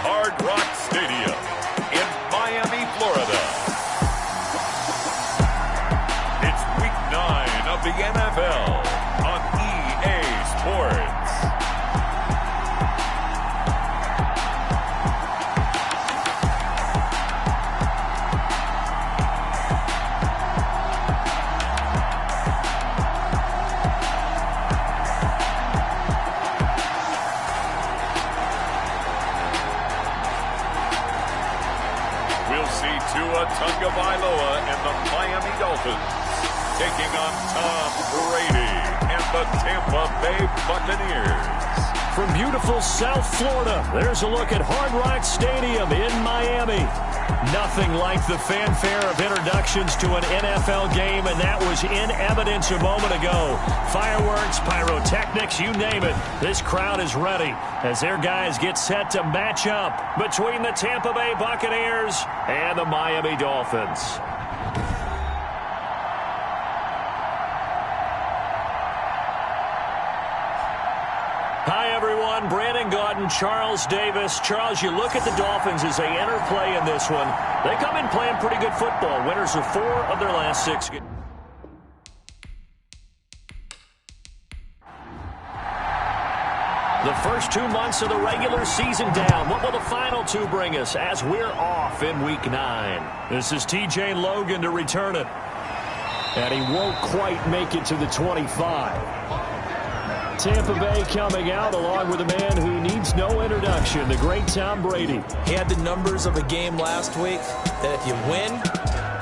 Hard Rock Stadium in Miami, Florida. It's Week 9 of the NFL on EA Sports. Tagovailoa and the Miami Dolphins taking on Tom Brady and the Tampa Bay Buccaneers. From beautiful South Florida, there's a look at Hard Rock Stadium in Miami. Nothing like the fanfare of introductions to an NFL game, and that was in evidence a moment ago. Fireworks, pyrotechnics, you name it. This crowd is ready as their guys get set to match up between the Tampa Bay Buccaneers and the Miami Dolphins. Hi, everyone. Brandon Gaudin, Charles Davis. Charles, you look at the Dolphins as they enter play in this one. They come in playing pretty good football. Winners of 4 of their last 6 games. The first 2 months of the regular season down. What will the final 2 bring us as we're off in Week 9? This is TJ Logan to return it. And he won't quite make it to the 25. Tampa Bay coming out along with a man who needs no introduction, the great Tom Brady. He had the numbers of a game last week that if you win,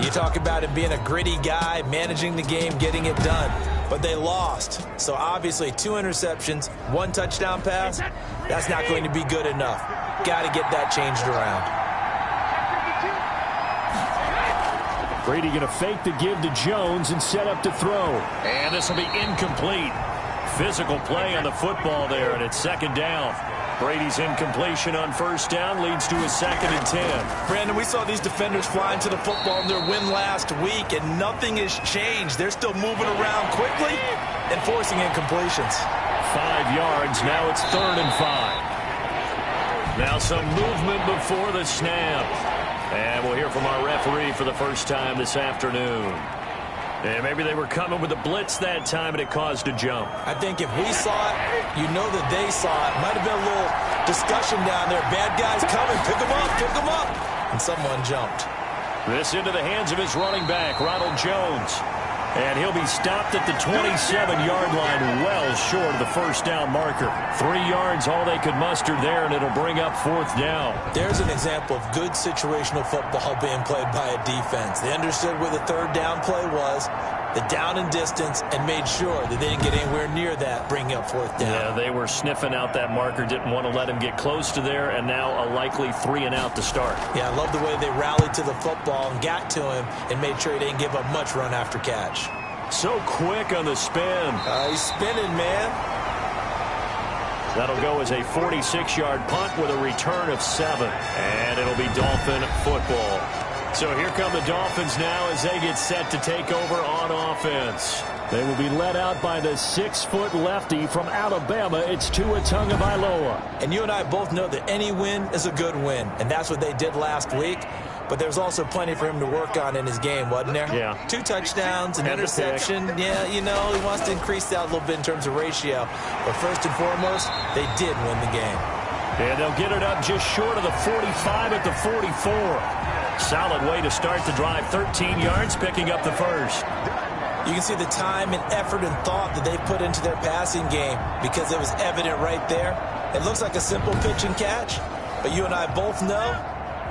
you talk about him being a gritty guy, managing the game, getting it done. But they lost. So obviously 2 interceptions, 1 touchdown pass, that's not going to be good enough. Got to get that changed around. Brady going to fake the give to Jones and set up to throw. And this will be incomplete. Physical play on the football there, and it's 2nd down. Brady's incompletion on 1st down leads to a 2nd and 10. Brandon, we saw these defenders flying to the football in their win last week, and nothing has changed. They're still moving around quickly and forcing incompletions. 5 yards. Now it's 3rd and 5. Now some movement before the snap. And we'll hear from our referee for the first time this afternoon. And maybe they were coming with a blitz that time, and it caused a jump. I think if we saw it, you know that they saw it. Might have been a little discussion down there. Bad guys coming. Pick them up. And someone jumped. This into the hands of his running back, Ronald Jones. And he'll be stopped at the 27-yard line, well short of the 1st down marker. 3 yards, all they could muster there, and it'll bring up 4th down. There's an example of good situational football being played by a defense. They understood where the 3rd down play was, the down and distance, and made sure that they didn't get anywhere near that, bringing up 4th down. Yeah, they were sniffing out that marker, didn't want to let him get close to there, and now a likely 3 and out to start. Yeah, I love the way they rallied to the football and got to him and made sure he didn't give up much run after catch. So quick on the spin. He's spinning, man. That'll go as a 46-yard punt with a return of 7. And it'll be Dolphin football. So here come the Dolphins now as they get set to take over on offense. They will be led out by the 6-foot lefty from Alabama. It's Tua Tagovailoa. And you and I both know that any win is a good win. And that's what they did last week. But there's also plenty for him to work on in his game, wasn't there? Yeah. 2 touchdowns, an interception. Yeah, you know, he wants to increase that a little bit in terms of ratio. But first and foremost, they did win the game. And they'll get it up just short of the 45 at the 44. Solid way to start the drive. 13 yards, picking up the 1st. You can see the time and effort and thought that they put into their passing game because it was evident right there. It looks like a simple pitch and catch, but you and I both know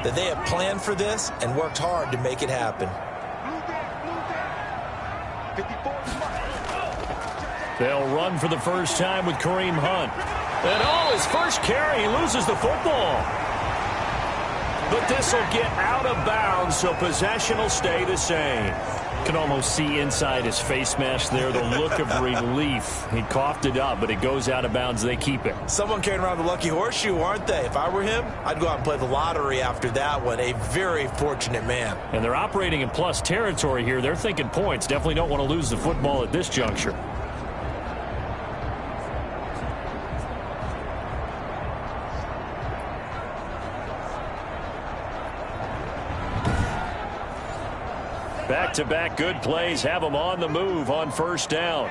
that they have planned for this and worked hard to make it happen. They'll run for the first time with Kareem Hunt. And his first carry, he loses the football. But this will get out of bounds, so possession will stay the same. Can almost see inside his face mask there, the look of relief. He coughed it up, but it goes out of bounds. They keep it. Someone carrying around the lucky horseshoe, aren't they? If I were him, I'd go out and play the lottery after that one. A very fortunate man. And they're operating in plus territory here. They're thinking points. Definitely don't want to lose the football at this juncture. Back-to-back good plays have them on the move on first down.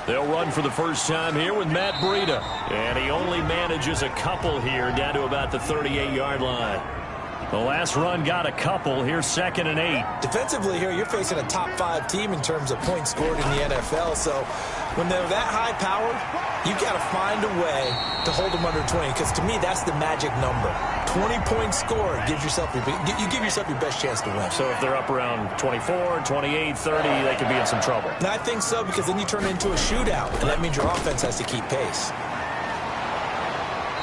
They'll run for the first time here with Matt Breida. And he only manages a couple here down to about the 38-yard line. The last run got a couple. Here's 2nd and 8. Defensively here, you're facing a top 5 team in terms of points scored in the NFL. So when they're that high powered, you've got to find a way to hold them under 20. Because to me, that's the magic number. 20 points scored gives yourself you give yourself your best chance to win. So if they're up around 24, 28, 30, they could be in some trouble. And I think so, because then you turn it into a shootout. And that means your offense has to keep pace.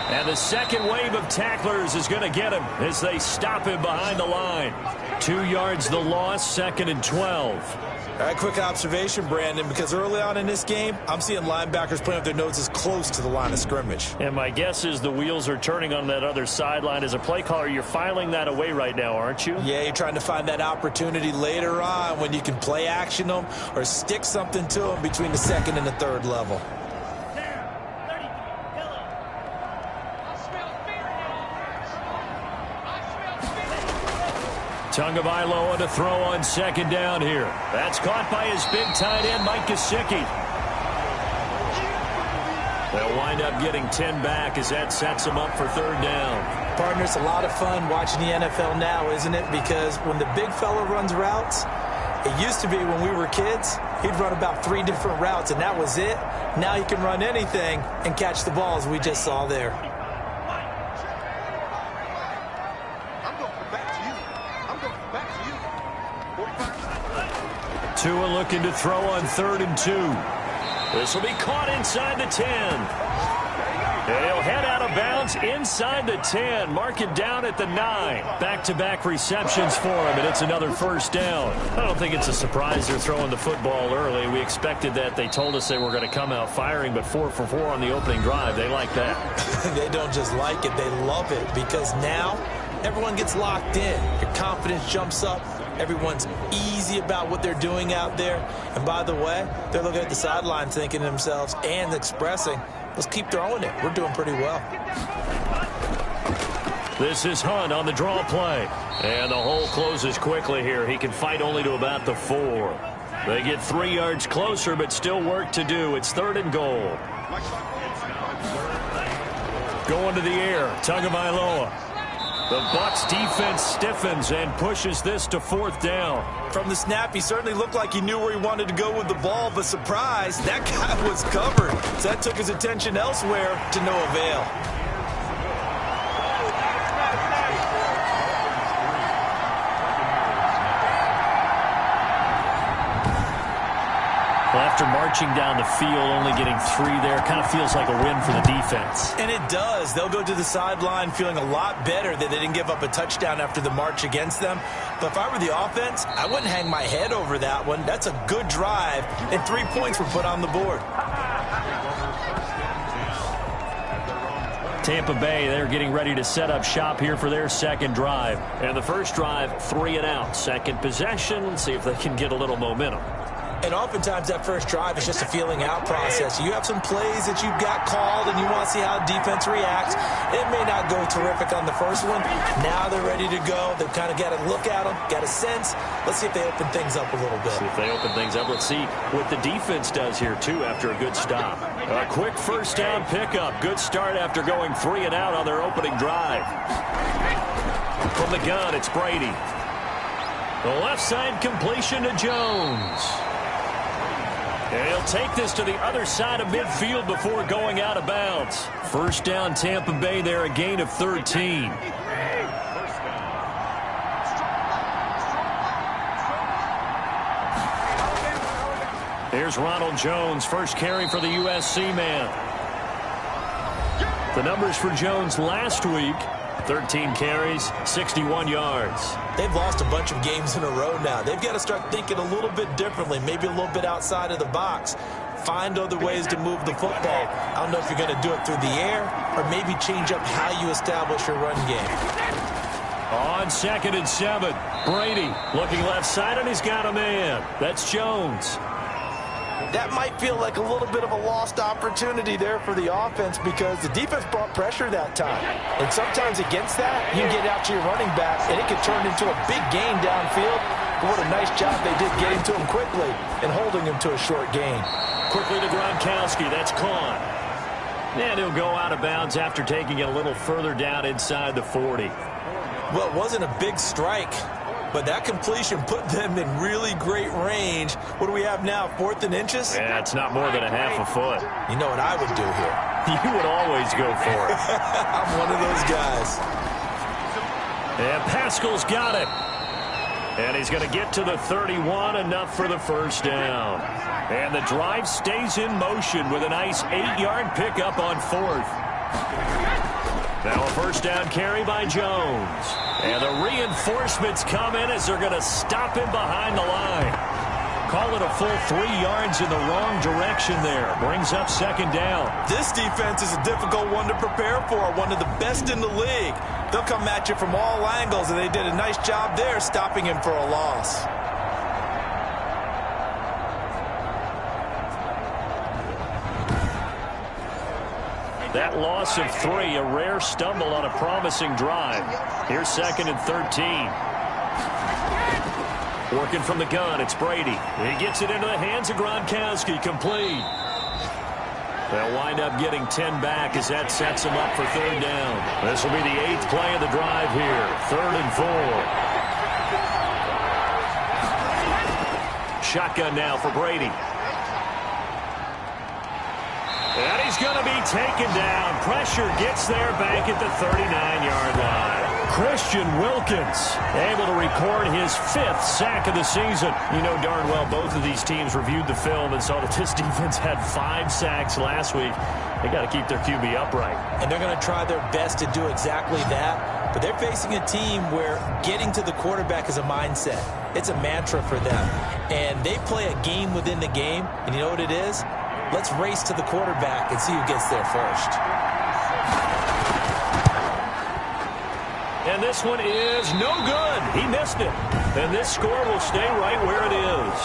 And the second wave of tacklers is going to get him as they stop him behind the line. 2 yards the loss, 2nd and 12. All right, quick observation, Brandon, because early on in this game, I'm seeing linebackers putting up their noses close to the line of scrimmage. And my guess is the wheels are turning on that other sideline. As a play caller, you're filing that away right now, aren't you? Yeah, you're trying to find that opportunity later on when you can play action them or stick something to them between the 2nd and the 3rd level. Tagovailoa to throw on 2nd down here. That's caught by his big tight end, Mike Gesicki. They'll wind up getting 10 back as that sets them up for 3rd down. Partner, it's a lot of fun watching the NFL now, isn't it? Because when the big fella runs routes, it used to be when we were kids, he'd run about 3 different routes, and that was it. Now he can run anything and catch the ball, as we just saw there. Tua looking to throw on 3rd and 2. This will be caught inside the 10. And he'll head out of bounds inside the 10. Mark it down at the 9. Back-to-back receptions for him, and it's another 1st down. I don't think it's a surprise they're throwing the football early. We expected that. They told us they were going to come out firing, but 4 for 4 on the opening drive. They like that. They don't just like it, they love it, because now everyone gets locked in. Your confidence jumps up. Everyone's easy about what they're doing out there. And by the way, they're looking at the sideline thinking to themselves and expressing, let's keep throwing it. We're doing pretty well. This is Hunt on the draw play. And the hole closes quickly here. He can fight only to about the 4. They get 3 yards closer, but still work to do. It's 3rd and goal. Going to the air, Tagovailoa. The Bucs defense stiffens and pushes this to 4th down. From the snap, he certainly looked like he knew where he wanted to go with the ball, but surprise, that guy was covered. So that took his attention elsewhere to no avail. Well, after marching down the field, only getting 3 there, kind of feels like a win for the defense. And it does. They'll go to the sideline feeling a lot better that they didn't give up a touchdown after the march against them. But if I were the offense, I wouldn't hang my head over that one. That's a good drive, and 3 points were put on the board. Tampa Bay, they're getting ready to set up shop here for their 2nd drive. And the first drive, 3 and out. Second possession, see if they can get a little momentum. And oftentimes that first drive is just a feeling out process. You have some plays that you've got called and you want to see how defense reacts. It may not go terrific on the first one. Now they're ready to go. They've kind of got to look at them, got a sense. Let's see if they open things up a little bit. See if they open things up. Let's see what the defense does here, too, after a good stop. A quick first down pickup. Good start after going 3 and out on their opening drive. From the gun, it's Brady. The left side completion to Jones. And he'll take this to the other side of midfield before going out of bounds. First down, Tampa Bay there, a gain of 13. Here's Ronald Jones, first carry for the USC man. The numbers for Jones last week, 13 carries, 61 yards. They've lost a bunch of games in a row now. They've got to start thinking a little bit differently, maybe a little bit outside of the box. Find other ways to move the football. I don't know if you're going to do it through the air or maybe change up how you establish your run game. On 2nd and 7, Brady looking left side, and he's got a man. That's Jones. That might feel like a little bit of a lost opportunity there for the offense because the defense brought pressure that time. And sometimes against that, you can get out to your running back, and it can turn into a big gain downfield. But what a nice job they did getting to him quickly and holding him to a short gain. Quickly to Gronkowski. That's caught. And he'll go out of bounds after taking it a little further down inside the 40. Well, it wasn't a big strike, but that completion put them in really great range. What do we have now, 4th and inches? Yeah, it's not more than a half a foot. You know what I would do here? You would always go for it. I'm one of those guys. And Pascal's got it. And he's going to get to the 31, enough for the first down. And the drive stays in motion with a nice 8-yard pickup on 4th. Now a first down carry by Jones. And the reinforcements come in as they're going to stop him behind the line. Call it a full 3 yards in the wrong direction there. Brings up second down. This defense is a difficult one to prepare for, one of the best in the league. They'll come at you from all angles, and they did a nice job there stopping him for a loss. That loss of 3, a rare stumble on a promising drive. Here's 2nd and 13. Working from the gun, it's Brady. He gets it into the hands of Gronkowski, complete. They'll wind up getting 10 back as that sets them up for 3rd down. This will be the 8th play of the drive here. 3rd and 4. Shotgun now for Brady. And he's going to be taken down. Pressure gets there back at the 39-yard line. Christian Wilkins able to record his 5th sack of the season. You know darn well both of these teams reviewed the film and saw that this defense had 5 sacks last week. They got to keep their QB upright. And they're going to try their best to do exactly that. But they're facing a team where getting to the quarterback is a mindset. It's a mantra for them. And they play a game within the game. And you know what it is? Let's race to the quarterback and see who gets there first. And this one is no good. He missed it. And this score will stay right where it is.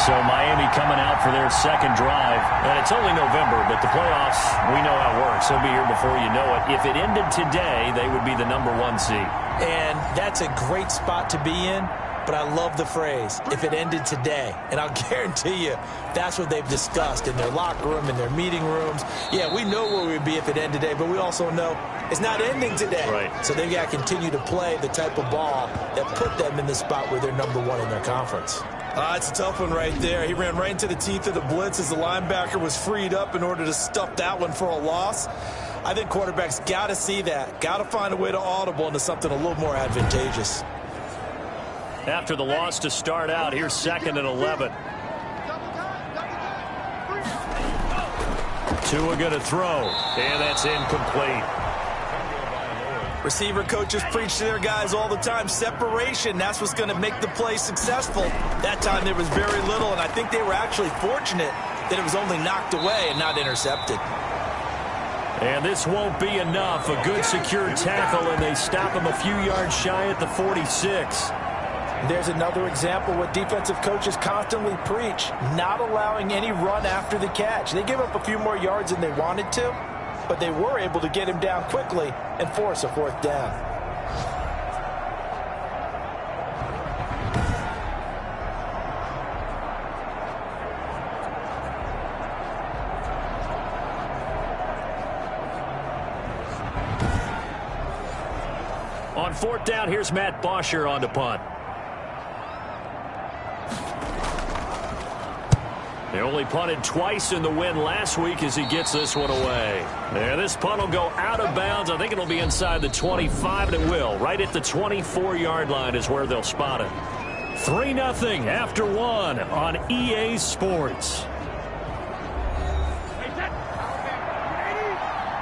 So Miami coming out for their 2nd drive. And it's only November, but the playoffs, we know how it works. They'll be here before you know it. If it ended today, they would be the number 1 seed. And that's a great spot to be in, but I love the phrase, if it ended today. And I'll guarantee you, that's what they've discussed in their locker room, in their meeting rooms. Yeah, we know where we'd be if it ended today, but we also know it's not ending today. Right. So they've got to continue to play the type of ball that put them in the spot where they're number 1 in their conference. It's a tough one right there. He ran right into the teeth of the blitz as the linebacker was freed up in order to stuff that one for a loss. I think quarterbacks got to see that, got to find a way to audible into something a little more advantageous. After the loss to start out, here's 2nd and 11. Tua going to throw, and that's incomplete. Receiver coaches preach to their guys all the time. Separation, that's what's going to make the play successful. That time there was very little, and I think they were actually fortunate that it was only knocked away and not intercepted. And this won't be enough. A good secure tackle, and they stop him a few yards shy at the 46. There's another example what defensive coaches constantly preach, not allowing any run after the catch. They give up a few more yards than they wanted to, but they were able to get him down quickly and force a 4th down. On 4th down, here's Matt Bosher on the punt. They only punted twice in the win last week as he gets this one away. And this punt will go out of bounds. I think it'll be inside the 25, and it will. Right at the 24-yard line is where they'll spot it. 3-0 after 1 on EA Sports.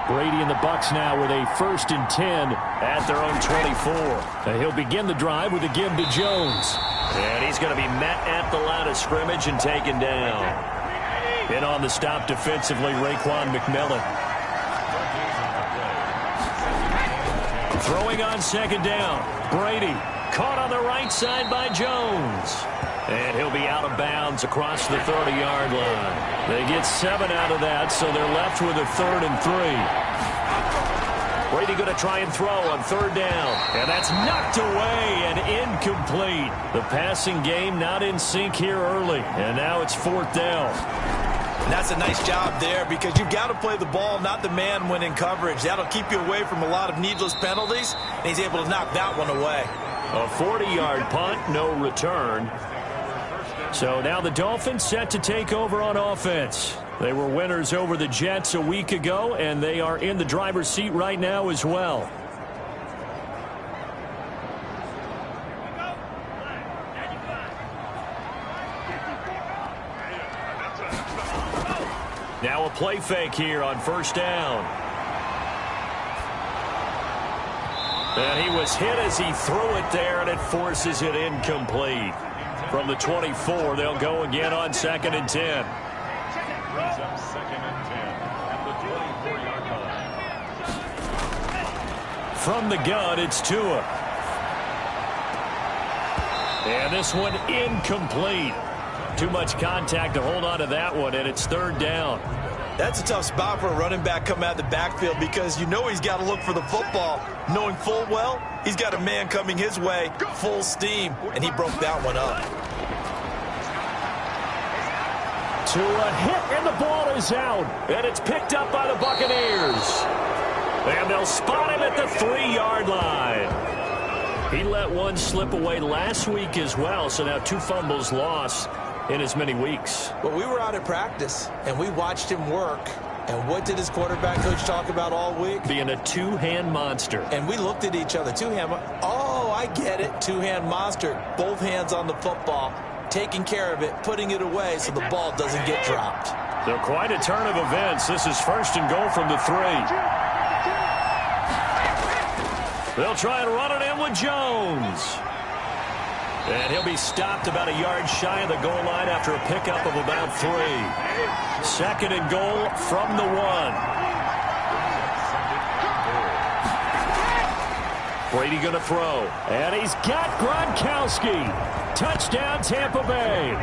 Brady and the Bucs now with a 1st and 10 at their own 24. And he'll begin the drive with a give to Jones. And he's going to be met at the line of scrimmage and taken down. In on the stop defensively, Raekwon McMillan. Throwing on second down. Brady caught on the right side by Jones. And he'll be out of bounds across the 30-yard line. They get 7 out of that, so they're left with a 3rd and 3. Brady going to try and throw on 3rd down. And that's knocked away and incomplete. The passing game not in sync here early. And now it's 4th down. And that's a nice job there because you've got to play the ball, not the man when in coverage. That'll keep you away from a lot of needless penalties. And he's able to knock that one away. A 40-yard punt, no return. So now the Dolphins set to take over on offense. They were winners over the Jets a week ago, and they are in the driver's seat right now as well. Now a play fake here on 1st down. And he was hit as he threw it there, and it forces it incomplete. From the 24, they'll go again on 2nd and 10. Brings up 2nd and 10 at the 24-yard line. From the gun, it's Tua. And this one incomplete. Too much contact to hold on to that one, and it's 3rd down. That's a tough spot for a running back coming out of the backfield because you know he's got to look for the football, knowing full well he's got a man coming his way full steam, and he broke that one up. Tua hit, and the ball is out, and it's picked up by the Buccaneers. And they'll spot him at the 3-yard line. He let one slip away last week as well, so now 2 fumbles lost in as many weeks. Well, we were out at practice, and we watched him work. And what did his quarterback coach talk about all week? Being a 2-hand monster. And we looked at each other. 2-hand. Oh, I get it. 2-hand monster. Both hands on the football, taking care of it, putting it away so the ball doesn't get dropped. So quite a turn of events. This is 1st and goal from the 3. They'll try and run it in with Jones. And he'll be stopped about a yard shy of the goal line after a pickup of about 3. 2nd and goal from the 1. Brady going to throw. And he's got Gronkowski. Touchdown, Tampa Bay.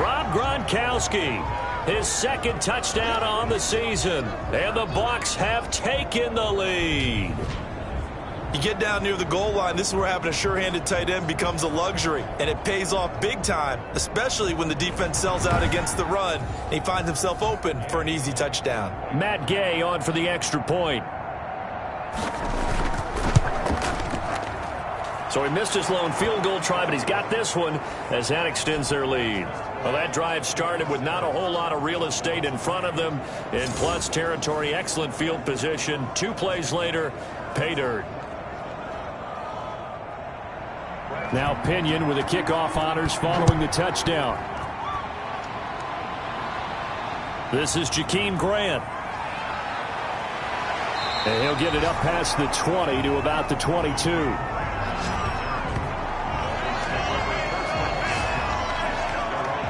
Rob Gronkowski, his 2nd touchdown on the season. And the Bucs have taken the lead. You get down near the goal line, this is where having a sure-handed tight end becomes a luxury, and it pays off big time, especially when the defense sells out against the run, and he finds himself open for an easy touchdown. Matt Gay on for the extra point. So he missed his lone field goal try, but he's got this one as that extends their lead. Well, that drive started with not a whole lot of real estate in front of them in plus territory. Excellent field position. 2 plays later, pay dirt. Now Pinion with the kickoff honors following the touchdown. This is Jakeem Grant. And he'll get it up past the 20 to about the 22.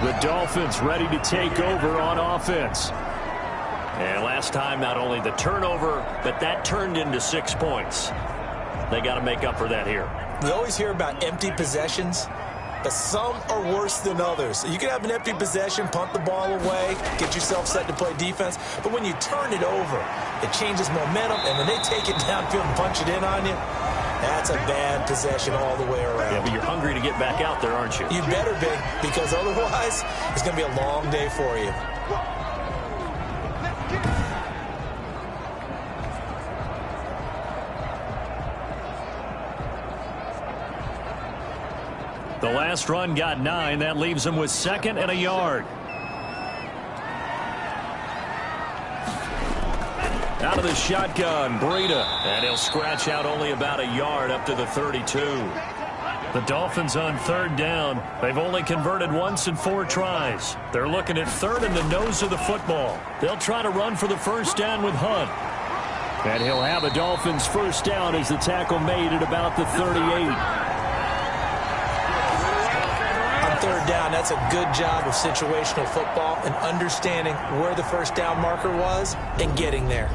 The Dolphins ready to take over on offense. And last time, not only the turnover, but that turned into 6 points. They got to make up for that here. We always hear about empty possessions, but some are worse than others. You can have an empty possession, punt the ball away, get yourself set to play defense, but when you turn it over, it changes momentum, and when they take it downfield and punch it in on you, that's a bad possession all the way around. Yeah, but you're hungry to get back out there, aren't you? You better be, because otherwise, it's going to be a long day for you. The last run got 9. That leaves him with 2nd and a yard. Out of the shotgun, Breida. And he'll scratch out only about a yard up to the 32. The Dolphins on 3rd down. They've only converted once in 4 tries. They're looking at 3rd and the nose of the football. They'll try to run for the 1st down with Hunt. And he'll have a Dolphins 1st down as the tackle made at about the 38. third down, that's a good job of situational football and understanding where the first down marker was and getting there.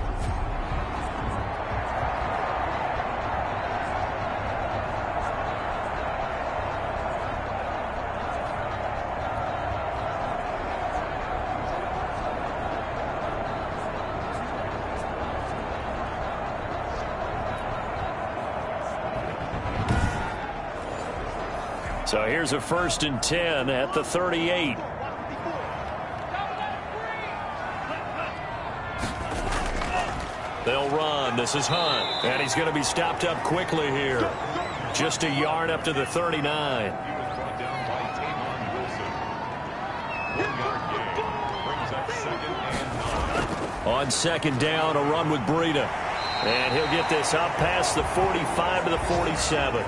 So here's a 1st and 10 at the 38. They'll run. This is Hunt. And he's going to be stopped up quickly here. Just a yard up to the 39. On 2nd down, a run with Breida. And he'll get this up past the 45 to the 47.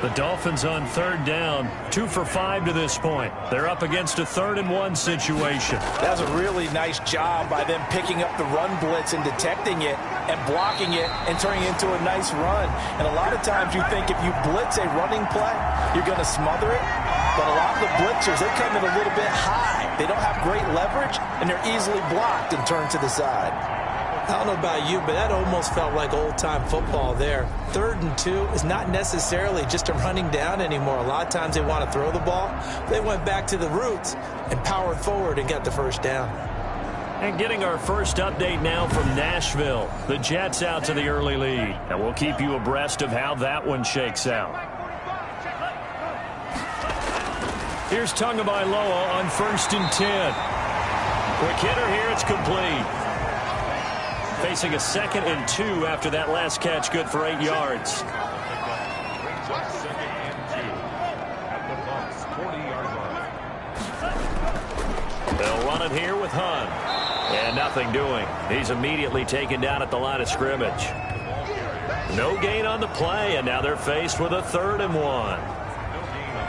The Dolphins on 3rd down, 2 for 5 to this point. They're up against a 3rd and 1 situation. That was a really nice job by them picking up the run blitz and detecting it and blocking it and turning it into a nice run. And a lot of times you think if you blitz a running play, you're going to smother it. But a lot of the blitzers, they come in a little bit high. They don't have great leverage, and they're easily blocked and turned to the side. I don't know about you, but that almost felt like old-time football there. 3rd and 2 is not necessarily just a running down anymore. A lot of times they want to throw the ball. They went back to the roots and powered forward and got the first down. And getting our first update now from Nashville. The Jets out to the early lead. And we'll keep you abreast of how that one shakes out. Here's Tagovailoa on 1st and 10. Quick hitter here, it's complete. Facing a 2nd and 2 after that last catch, good for 8 yards. They'll run it here with Hunt. And nothing doing. He's immediately taken down at the line of scrimmage. No gain on the play, and now they're faced with a 3rd and 1.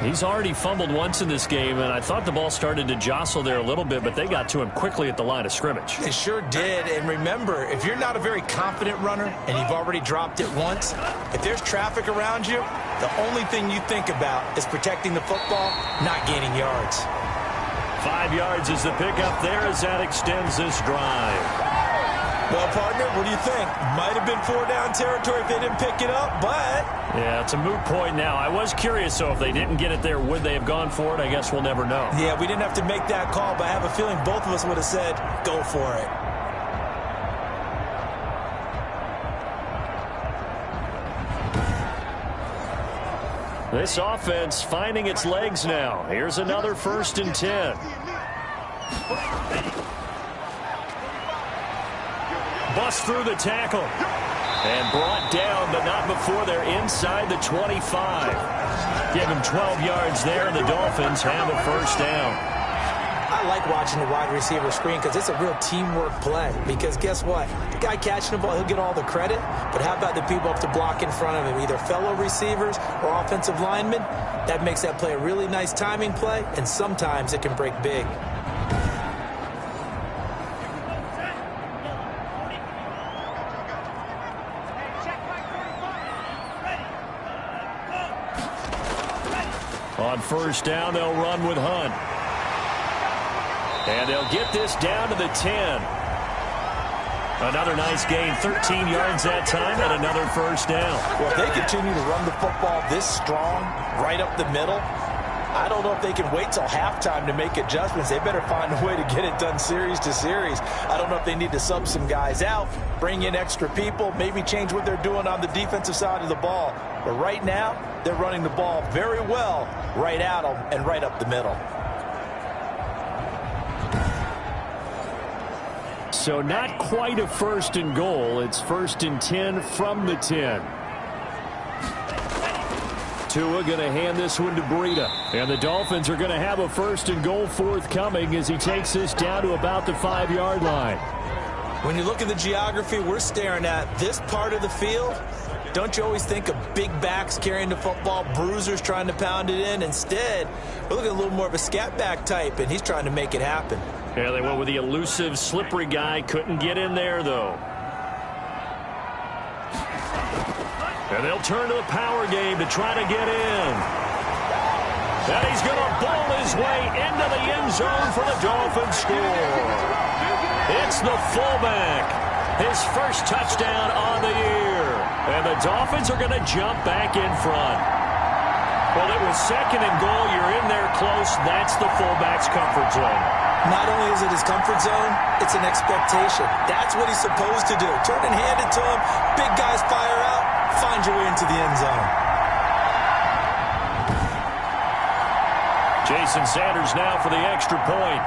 He's already fumbled once in this game, and I thought the ball started to jostle there a little bit, but they got to him quickly at the line of scrimmage. They sure did. And remember, if you're not a very confident runner and you've already dropped it once, if there's traffic around you, the only thing you think about is protecting the football, not gaining yards. 5 yards is the pickup there as that extends this drive. Well, partner, what do you think? Might have been 4-down territory if they didn't pick it up, but... Yeah, it's a moot point now. I was curious, so if they didn't get it there, would they have gone for it? I guess we'll never know. Yeah, we didn't have to make that call, but I have a feeling both of us would have said, go for it. This offense finding its legs now. Here's another 1st and 10. Bust through the tackle. And brought down, but not before they're inside the 25. Give him 12 yards there, and the Dolphins have a 1st down. I like watching the wide receiver screen because it's a real teamwork play. Because guess what? The guy catching the ball, he'll get all the credit. But how about the people up to block in front of him, either fellow receivers or offensive linemen? That makes that play a really nice timing play, and sometimes it can break big. On 1st down, they'll run with Hunt. And they'll get this down to the 10. Another nice gain, 13 yards that time, and another 1st down. Well, if they continue to run the football this strong, right up the middle, I don't know if they can wait till halftime to make adjustments. They better find a way to get it done series to series. I don't know if they need to sub some guys out, bring in extra people, maybe change what they're doing on the defensive side of the ball. But right now, they're running the ball very well right at them and right up the middle. So not quite a 1st and goal. It's 1st and 10 from the 10. Tua going to hand this one to Breida. And the Dolphins are going to have a 1st and goal forthcoming as he takes this down to about the 5-yard line. When you look at the geography we're staring at, this part of the field, don't you always think of big backs carrying the football, bruisers trying to pound it in? Instead, we're looking at a little more of a scat back type, and he's trying to make it happen. Yeah, they went with the elusive, slippery guy. Couldn't get in there, though. And they'll turn to the power game to try to get in. And he's going to bowl his way into the end zone for the Dolphins score. It's the fullback. His first touchdown on the year. And the Dolphins are going to jump back in front. Well, it was 2nd and goal. You're in there close. That's the fullback's comfort zone. Not only is it his comfort zone, it's an expectation. That's what he's supposed to do. Turn and hand it to him. Big guys fire out. Find your way into the end zone. Jason Sanders now for the extra point.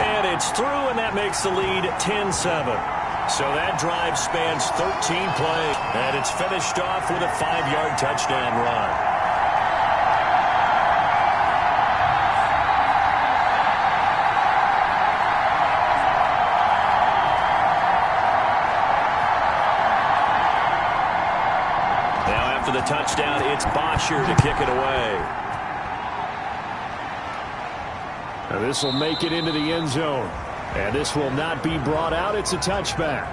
And it's through, and that makes the lead 10-7. So that drive spans 13 plays, and it's finished off with a 5-yard touchdown run. Now after the touchdown, it's Bosher to kick it away. Now this will make it into the end zone. And this will not be brought out. It's a touchback.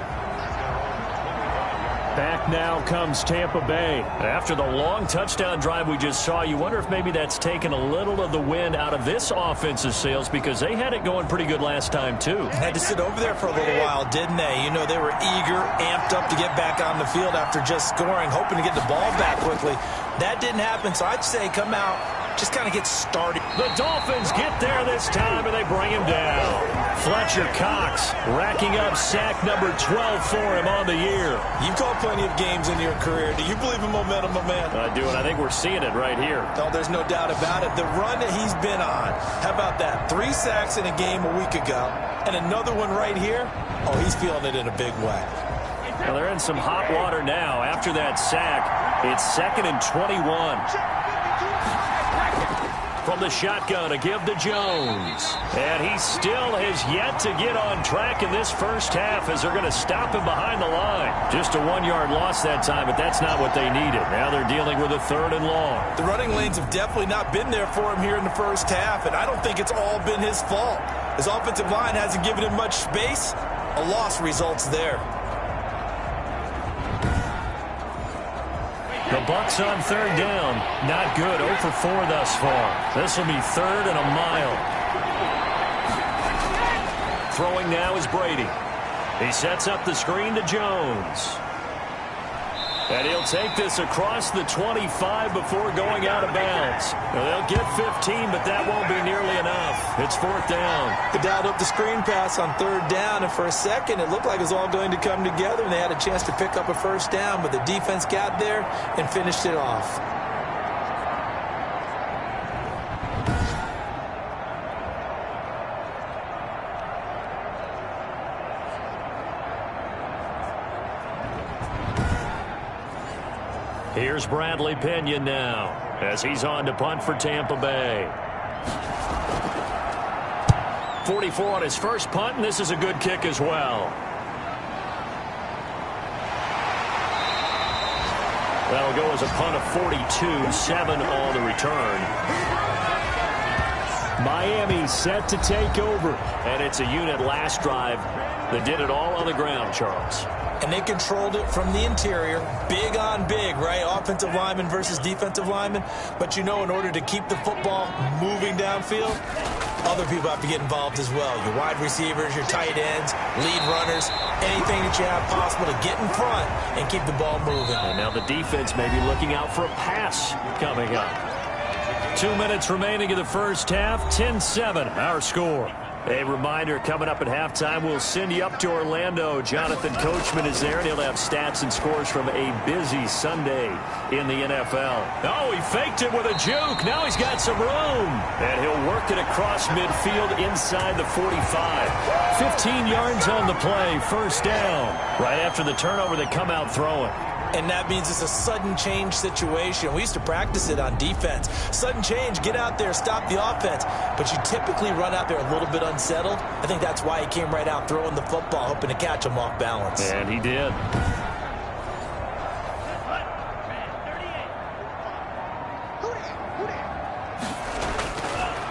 Back now comes Tampa Bay. After the long touchdown drive we just saw, you wonder if maybe that's taken a little of the wind out of this offense's sails, because they had it going pretty good last time, too. Had to sit over there for a little while, didn't they? You know, they were eager, amped up to get back on the field after just scoring, hoping to get the ball back quickly. That didn't happen, so I'd say come out, just kind of get started. The Dolphins get there this time, and they bring him down. Fletcher Cox racking up sack number 12 for him on the year. You've called plenty of games in your career. Do you believe in momentum, my man? I do, and I think we're seeing it right here. Oh, there's no doubt about it. The run that he's been on, how about that? 3 sacks in a game a week ago, and another one right here. Oh, he's feeling it in a big way. Well, they're in some hot water now. After that sack, it's 2nd and 21. From the shotgun, a give to Jones. And he still has yet to get on track in this first half, as they're going to stop him behind the line. Just a 1-yard loss that time, but that's not what they needed. Now they're dealing with a 3rd and long. The running lanes have definitely not been there for him here in the first half, and I don't think it's all been his fault. His offensive line hasn't given him much space. A loss results there. The Bucs on 3rd down. Not good. 0 for 4 thus far. This will be 3rd and a mile. Throwing now is Brady. He sets up the screen to Jones. And he'll take this across the 25 before going out of bounds. Now, they'll get 15, but that won't be nearly enough. It's 4th down. They dialed up the screen pass on 3rd down, and for a second it looked like it was all going to come together, and they had a chance to pick up a 1st down, but the defense got there and finished it off. Here's Bradley Pinion now, as he's on to punt for Tampa Bay. 44 on his first punt, and this is a good kick as well. That'll go as a punt of 42, 7 on the return. Miami set to take over. And it's a unit last drive that did it all on the ground, Charles. And they controlled it from the interior. Big on big, right? Offensive lineman versus defensive lineman. But you know, in order to keep the football moving downfield, other people have to get involved as well. Your wide receivers, your tight ends, lead runners, anything that you have possible to get in front and keep the ball moving. And now the defense may be looking out for a pass coming up. 2 minutes remaining in the first half. 10-7, our score. A reminder, coming up at halftime, we'll send you up to Orlando. Jonathan Coachman is there, and he'll have stats and scores from a busy Sunday in the NFL. Oh, he faked it with a juke. Now he's got some room. And he'll work it across midfield inside the 45. 15 yards on the play, 1st down. Right after the turnover, they come out throwing. And that means it's a sudden change situation. We used to practice it on defense. Sudden change, get out there, stop the offense. But you typically run out there a little bit unsettled. I think that's why he came right out throwing the football, hoping to catch him off balance. And he did.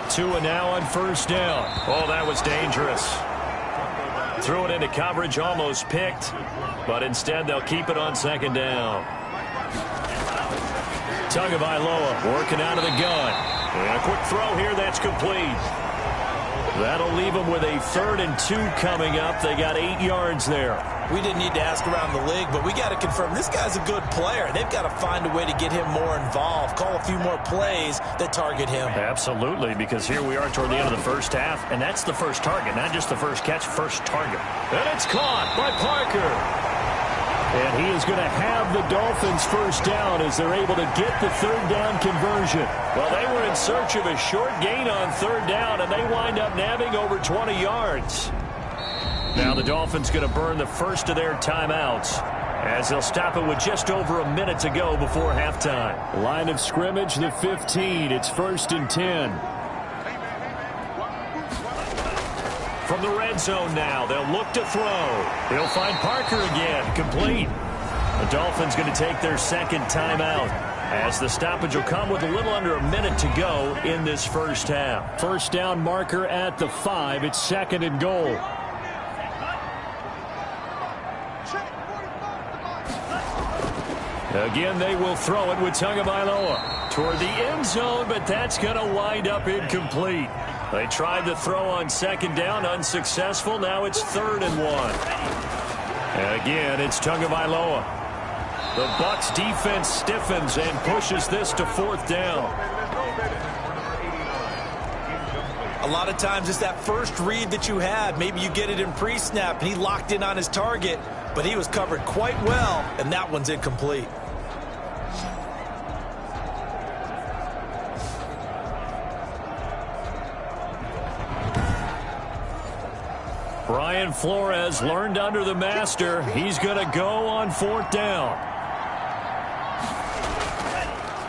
Tua now on 1st down. Oh, that was dangerous. Threw it into coverage, almost picked. But instead, they'll keep it on 2nd down. Tagovailoa working out of the gun. And a quick throw here that's complete. That'll leave them with a 3rd and 2 coming up. They got 8 yards there. We didn't need to ask around the league, but we got to confirm this guy's a good player. They've got to find a way to get him more involved, call a few more plays that target him. Absolutely, because here we are toward the end of the first half, and that's the first target, not just the first catch, first target. And it's caught by Parker. And he is going to have the Dolphins first down as they're able to get the 3rd down conversion. Well, they were in search of a short gain on 3rd down, and they wind up nabbing over 20 yards. Now the Dolphins going to burn the first of their timeouts as they'll stop it with just over a minute to go before halftime. Line of scrimmage, the 15. It's 1st and 10. From the red zone now, they'll look to throw. They'll find Parker again, complete. The Dolphins going to take their 2nd timeout as the stoppage will come with a little under a minute to go in this first half. First down marker at the 5. It's 2nd and goal. Again, they will throw it with Tagovailoa toward the end zone, but that's going to wind up incomplete. They tried the throw on 2nd down, unsuccessful. Now it's 3rd and 1. And again, it's Tagovailoa. The Bucs defense stiffens and pushes this to 4th down. A lot of times it's that first read that you had. Maybe you get it in pre-snap, and he locked in on his target, but he was covered quite well, and that one's incomplete. Brian Flores learned under the master. He's going to go on 4th down.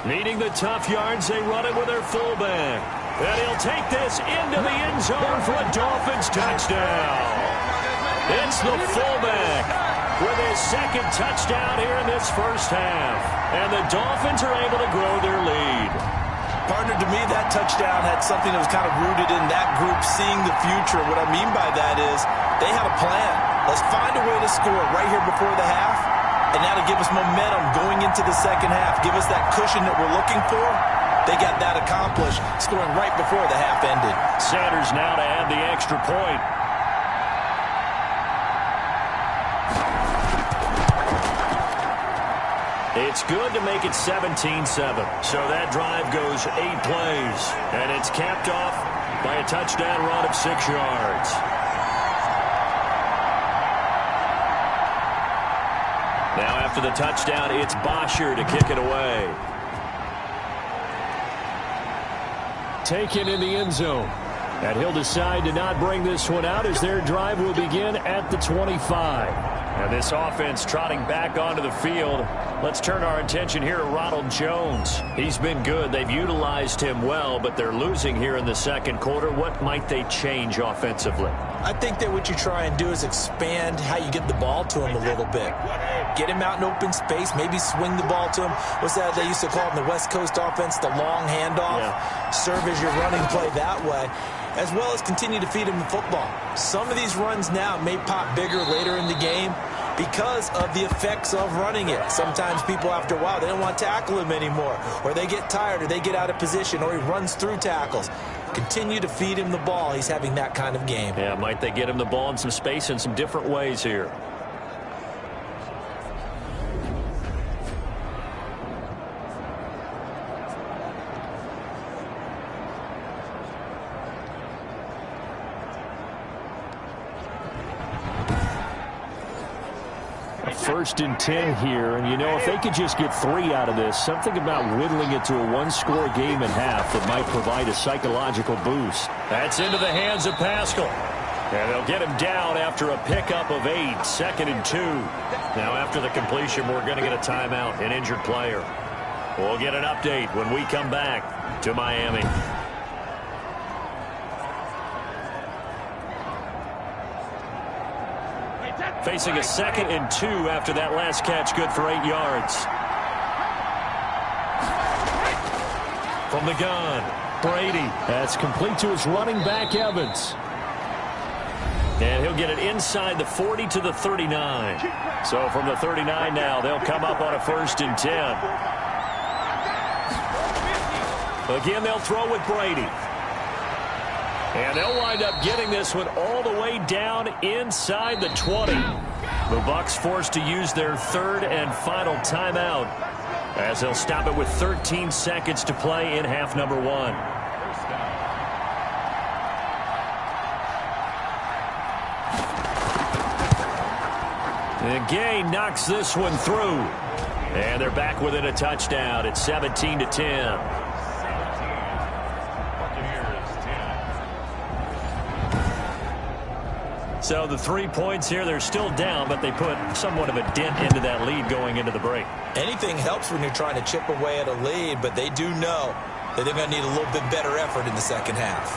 Needing the tough yards, they run it with their fullback. And he'll take this into the end zone for a Dolphins touchdown. It's the fullback with his 2nd touchdown here in this first half. And the Dolphins are able to grow their lead. Partner, to me, that touchdown had something that was kind of rooted in that group seeing the future. What I mean by that is they had a plan. Let's find a way to score right here before the half, and that'll give us momentum going into the second half. Give us that cushion that we're looking for. They got that accomplished, scoring right before the half ended. Sanders now to add the extra point. It's good to make it 17-7. So that drive goes 8 plays. And it's capped off by a touchdown run of 6 yards. Now after the touchdown, it's Bosher to kick it away. Taken in the end zone. And he'll decide to not bring this one out as their drive will begin at the 25. And this offense trotting back onto the field. Let's turn our attention here to Ronald Jones. He's been good. They've utilized him well, but they're losing here in the 2nd quarter. What might they change offensively? I think that what you try and do is expand how you get the ball to him a little bit. Get him out in open space, maybe swing the ball to him. What's that they used to call it in the West Coast offense, the long handoff? Yeah. Serve as your running play that way, as well as continue to feed him the football. Some of these runs now may pop bigger later in the game because of the effects of running it. Sometimes people, after a while, they don't want to tackle him anymore, or they get tired, or they get out of position, or he runs through tackles. Continue to feed him the ball. He's having that kind of game. Yeah, might they get him the ball in some space in some different ways here? First and 10 here, and you know, if they could just get 3 out of this, something about whittling it to a 1-score game and half that might provide a psychological boost. That's into the hands of Pascal. And they'll get him down after a pickup of 8, 2nd and 2. Now after the completion, we're going to get a timeout, an injured player. We'll get an update when we come back to Miami. Facing a 2nd and 2 after that last catch, good for 8 yards. From the gun, Brady. That's complete to his running back, Evans. And he'll get it inside the 40 to the 39. So from the 39 now, they'll come up on a 1st and 10. Again, they'll throw with Brady. And they'll wind up getting this one all the way down inside the 20. The Bucs forced to use their 3rd and final timeout as they'll stop it with 13 seconds to play in half number 1. And Gay knocks this one through. And they're back within a touchdown. It's 17-10. So the 3 points here, they're still down, but they put somewhat of a dent into that lead going into the break. Anything helps when you're trying to chip away at a lead, but they do know that they're going to need a little bit better effort in the second half.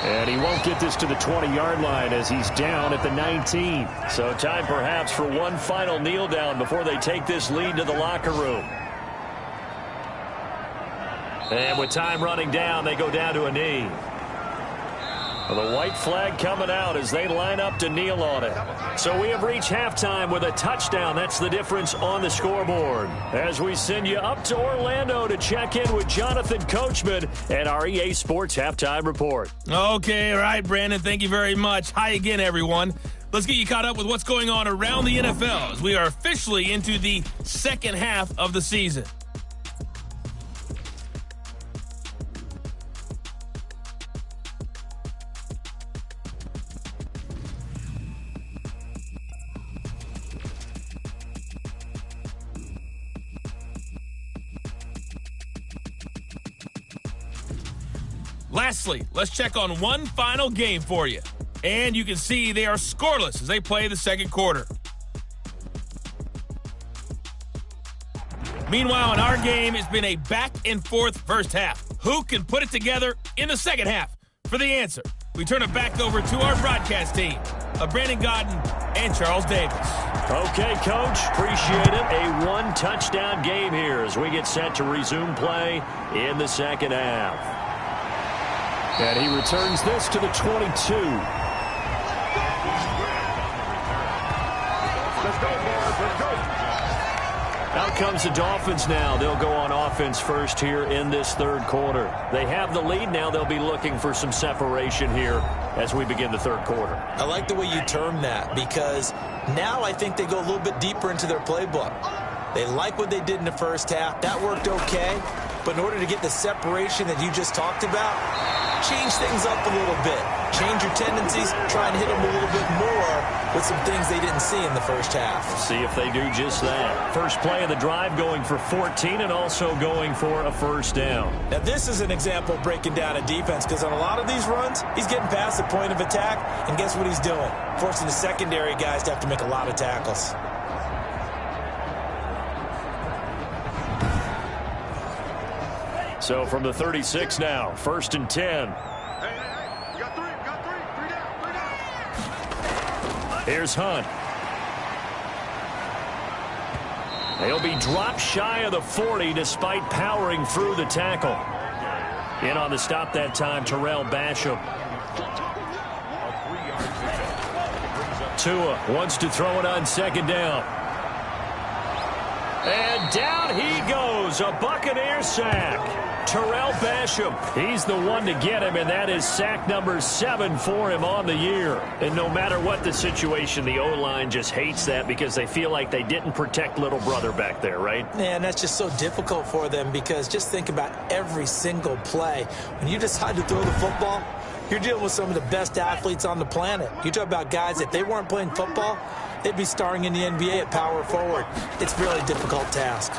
And he won't get this to the 20-yard line as he's down at the 19. So time perhaps for one final kneel down before they take this lead to the locker room. And with time running down, they go down to a knee. Well, the white flag coming out as they line up to kneel on it. So we have reached halftime with a touchdown. That's the difference on the scoreboard. As we send you up to Orlando to check in with Jonathan Coachman and our EA Sports Halftime Report. Okay, all right, Brandon, thank you very much. Hi again, everyone. Let's get you caught up with what's going on around the NFL as we are officially into the second half of the season. Lastly, let's check on one final game for you. And you can see they are scoreless as they play the second quarter. Meanwhile, in our game, it's been a back-and-forth first half. Who can put it together in the second half? For the answer, we turn it back over to our broadcast team of Brandon Godden and Charles Davis. Okay, Coach, appreciate it. A one-touchdown game here as we get set to resume play in the second half. And he returns this to the 22. Out comes the Dolphins now. They'll go on offense first here in this third quarter. They have the lead now. They'll be looking for some separation here as we begin the third quarter. I like the way you term that because now I think they go a little bit deeper into their playbook. They like what they did in the first half. That worked okay. But in order to get the separation that you just talked about, change things up a little bit. Change your tendencies, try and hit them a little bit more with some things they didn't see in the first half. See if they do just that. First play of the drive going for 14 and also going for a first down. Now this is an example of breaking down a defense because on a lot of these runs, he's getting past the point of attack, and guess what he's doing? Forcing the secondary guys to have to make a lot of tackles. So from the 36 now, 1st and 10. Here's Hunt. They'll be dropped shy of the 40 despite powering through the tackle. In on the stop that time, Terrell Basham. Tua wants to throw it on second down. And down he goes, a Buccaneers sack. Terrell Basham, he's the one to get him, and that is sack number 7 for him on the year. And no matter what the situation, the O-line just hates that because they feel like they didn't protect little brother back there, right? Yeah, and that's just so difficult for them because just think about every single play. When you decide to throw the football, you're dealing with some of the best athletes on the planet. You talk about guys, if they weren't playing football, they'd be starring in the NBA at power forward. It's a really difficult task.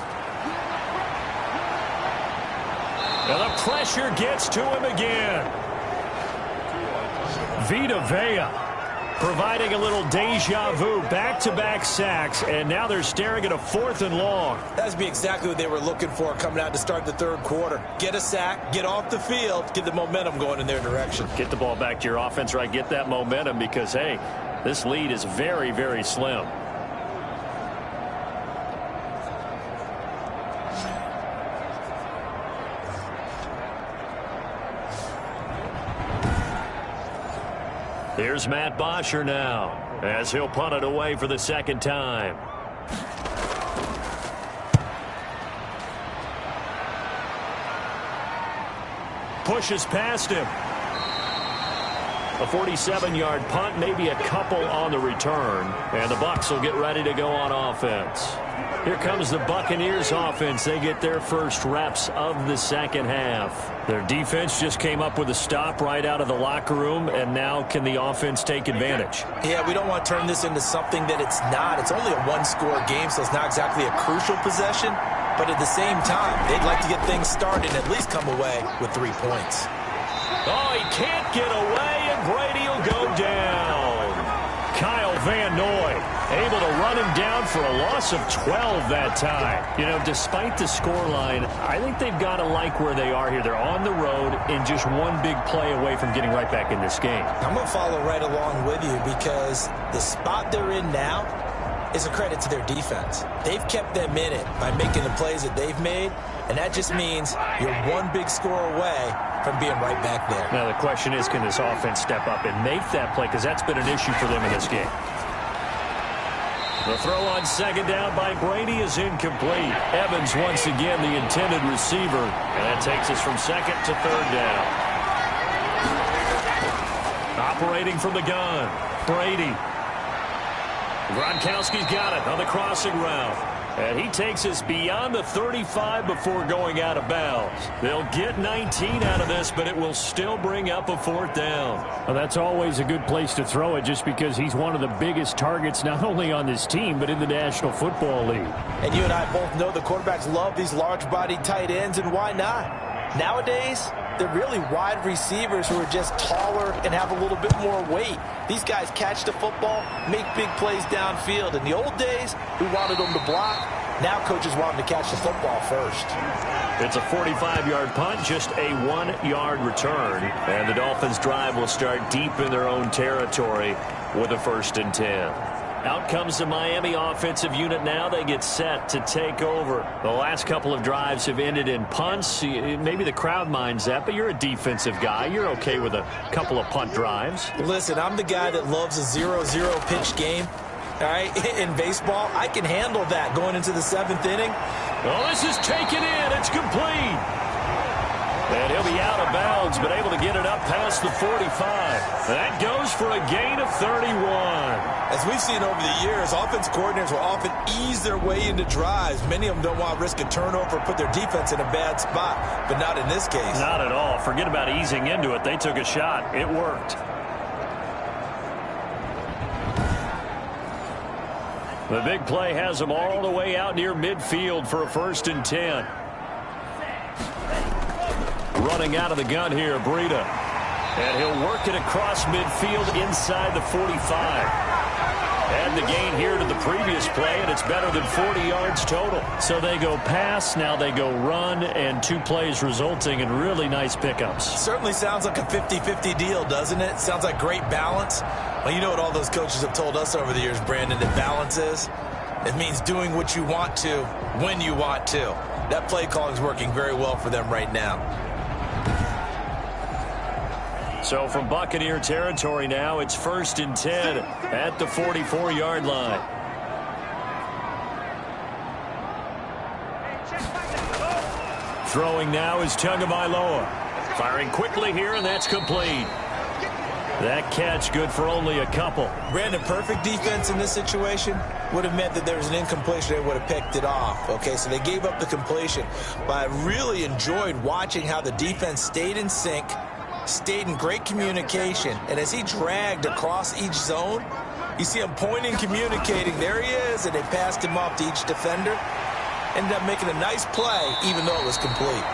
And the pressure gets to him again. Vita Vea providing a little deja vu, back-to-back sacks, and now they're staring at a 4th and long. That'd be exactly what they were looking for coming out to start the third quarter. Get a sack, get off the field, get the momentum going in their direction. Get the ball back to your offense, right? Get that momentum because, hey, this lead is very, very slim. Here's Matt Bosher now as he'll punt it away for the second time. Pushes past him. A 47-yard punt, maybe a couple on the return. And the Bucs will get ready to go on offense. Here comes the Buccaneers offense. They get their first reps of the second half. Their defense just came up with a stop right out of the locker room, and now can the offense take advantage? Yeah, we don't want to turn this into something that it's not. It's only a one-score game, so it's not exactly a crucial possession. But at the same time, they'd like to get things started and at least come away with 3 points. Oh, he can't get away, and Brady will go down. Kyle Van Noy able to run him down for a loss of 12 that time. You know, despite the scoreline, I think they've got to like where they are here. They're on the road and just one big play away from getting right back in this game. I'm going to follow right along with you because the spot they're in now is a credit to their defense. They've kept them in it by making the plays that they've made, and that just means you're one big score away from being right back there. Now the question is, can this offense step up and make that play? Because that's been an issue for them in this game. The throw on second down by Brady is incomplete. Evans once again the intended receiver, and that takes us from second to third down. Operating from the gun, Brady. Gronkowski's got it on the crossing route. And he takes us beyond the 35 before going out of bounds. They'll get 19 out of this, but it will still bring up a fourth down. Well, that's always a good place to throw it just because he's one of the biggest targets not only on this team but in the National Football League. And you and I both know the quarterbacks love these large-bodied tight ends, and why not? Nowadays, they're really wide receivers who are just taller and have a little bit more weight. These guys catch the football, make big plays downfield. In the old days, we wanted them to block. Now coaches want them to catch the football first. It's a 45-yard punt, just a 1-yard return. And the Dolphins' drive will start deep in their own territory with a 1st and 10. Out comes the Miami offensive unit now. They get set to take over. The last couple of drives have ended in punts. Maybe the crowd minds that, but you're a defensive guy. You're okay with a couple of punt drives. Listen, I'm the guy that loves a 0-0 pitch game. All right, in baseball, I can handle that going into the 7th inning. Well, this is taken in. It's complete. And he'll be out of bounds, but able to get it up past the 45. That goes for a gain of 31. As we've seen over the years, offense coordinators will often ease their way into drives. Many of them don't want to risk a turnover or put their defense in a bad spot, but not in this case. Not at all. Forget about easing into it. They took a shot. It worked. The big play has them all the way out near midfield for a 1st and 10. Running out of the gun here, Breida. And he'll work it across midfield inside the 45. Add the gain here to the previous play, and it's better than 40 yards total. So they go pass, now they go run, and 2 plays resulting in really nice pickups. Certainly sounds like a 50-50 deal, doesn't it? Sounds like great balance. Well, you know what all those coaches have told us over the years, Brandon, that balance is? It means doing what you want to when you want to. That play calling is working very well for them right now. So from Buccaneer territory now, it's 1st and 10 at the 44-yard line. Throwing now is Tagovailoa. Firing quickly here, and that's complete. That catch good for only a couple. Brandon, perfect defense in this situation would have meant that there was an incompletion. They would have picked it off. Okay, so they gave up the completion. But I really enjoyed watching how the defense stayed in sync, stayed in great communication, and as he dragged across each zone, you see him pointing, communicating. There he is, and they passed him off to each defender. Ended up making a nice play, even though it was complete.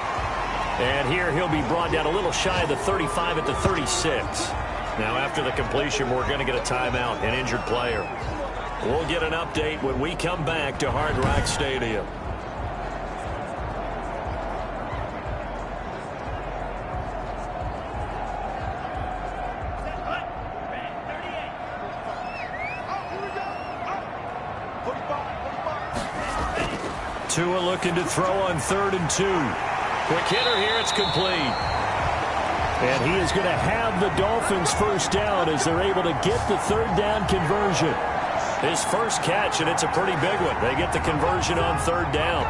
And here he'll be brought down a little shy of the 35 at the 36. Now after the completion, we're going to get a timeout, an injured player. We'll get an update when we come back to Hard Rock Stadium. Tua looking to throw on 3rd and 2. Quick hitter here, it's complete. And he is going to have the Dolphins first down as they're able to get the third down conversion. His first catch, and it's a pretty big one. They get the conversion on third down.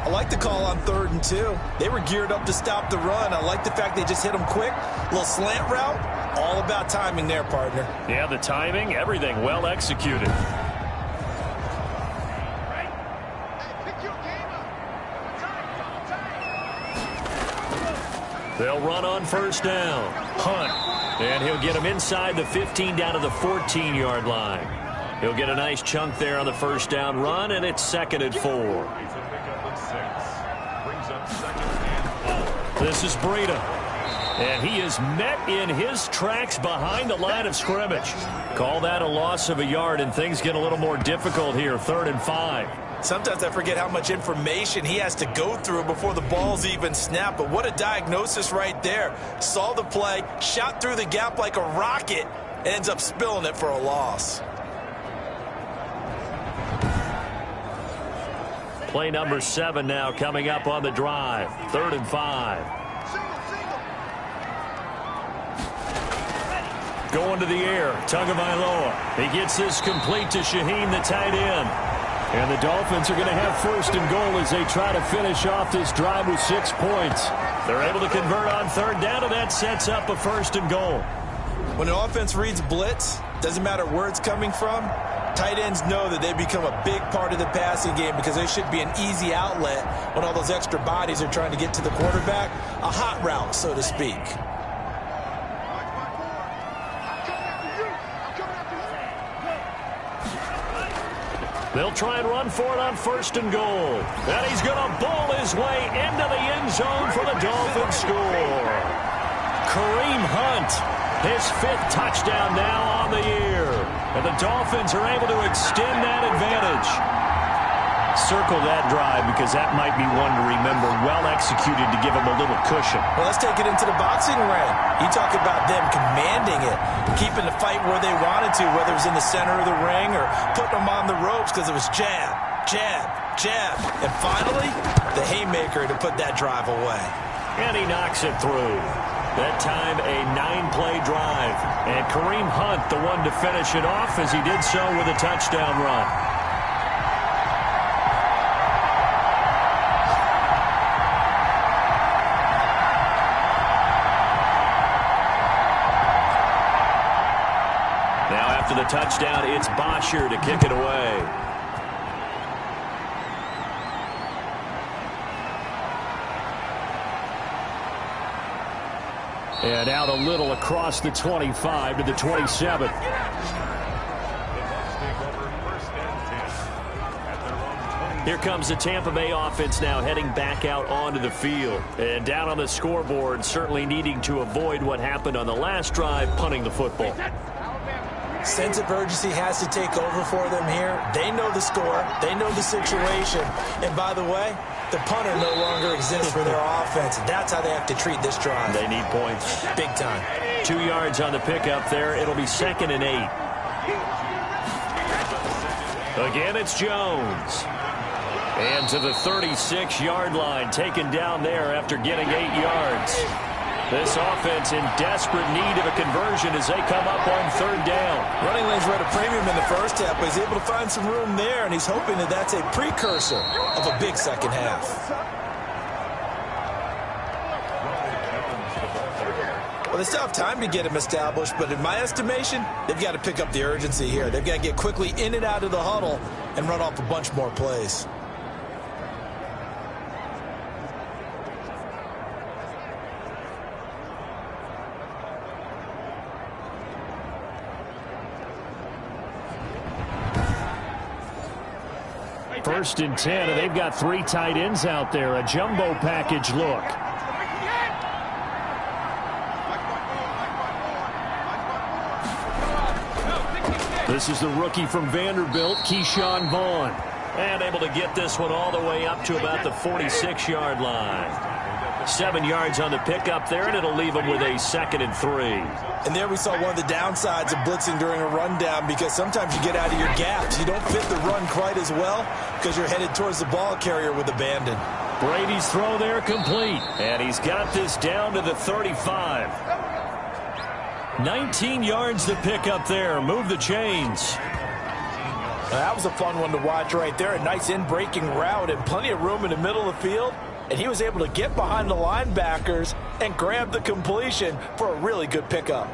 I like the call on 3rd and 2. They were geared up to stop the run. I like the fact they just hit them quick. A little slant route. All about timing there, partner. Yeah, the timing, everything well executed. They'll run on first down. Hunt. And he'll get him inside the 15 down to the 14-yard line. He'll get a nice chunk there on the first down run, and it's 2nd and 4. This is Breida. And he is met in his tracks behind the line of scrimmage. Call that a loss of a yard, and things get a little more difficult here, 3rd and 5. Sometimes I forget how much information he has to go through before the ball's even snapped. But what a diagnosis right there. Saw the play, shot through the gap like a rocket, ends up spilling it for a loss. Play number 7 now coming up on the drive. 3rd and 5. Going to the air, Tagovailoa. He gets this complete to Shaheen, the tight end. And the Dolphins are going to have 1st and goal as they try to finish off this drive with 6 points. They're able to convert on 3rd down, and that sets up a 1st and goal. When an offense reads blitz, doesn't matter where it's coming from, tight ends know that they become a big part of the passing game because they should be an easy outlet when all those extra bodies are trying to get to the quarterback. A hot route, so to speak. They'll try and run for it on 1st and goal. And he's going to ball his way into the end zone for the Dolphins score. Kareem Hunt, his 5th touchdown now on the year. And the Dolphins are able to extend that advantage. Circle that drive because that might be one to remember. Well executed to give them a little cushion. Well, let's take it into the boxing ring. You talk about them commanding it, keeping the fight where they wanted to, whether it was in the center of the ring or putting them on the ropes because it was jab, jab, jab. And finally, the haymaker to put that drive away. And he knocks it through. That time a 9-play drive. And Kareem Hunt, the one to finish it off as he did so with a touchdown run. After the touchdown, it's Bosher to kick it away. And out a little across the 25 to the 27. Here comes the Tampa Bay offense now heading back out onto the field. And down on the scoreboard, certainly needing to avoid what happened on the last drive, punting the football. Sense of urgency has to take over for them here. They know the score. They know the situation. And by the way, the punter no longer exists for their offense. That's how they have to treat this drive. They need points. Big time. 2 yards on the pickup there. It'll be 2nd and 8. Again, it's Jones. And to the 36-yard line, taken down there after getting 8 yards. This offense in desperate need of a conversion as they come up on 3rd down. Running lanes were at a premium in the first half, but he's able to find some room there, and he's hoping that that's a precursor of a big second half. Well, they still have time to get him established, but in my estimation, they've got to pick up the urgency here. They've got to get quickly in and out of the huddle and run off a bunch more plays. First and 10, and they've got 3 tight ends out there. A jumbo package look. This is the rookie from Vanderbilt, Keyshawn Vaughn. And able to get this one all the way up to about the 46-yard line. 7 yards on the pickup there, and it'll leave them with a 2nd and 3. And there we saw one of the downsides of blitzing during a rundown, because sometimes you get out of your gaps. You don't fit the run quite as well because you're headed towards the ball carrier with abandon. Brady's throw there complete, and he's got this down to the 35. 19 yards to pick up there. Move the chains. That was a fun one to watch right there. A nice in-breaking route and plenty of room in the middle of the field. And he was able to get behind the linebackers and grab the completion for a really good pickup.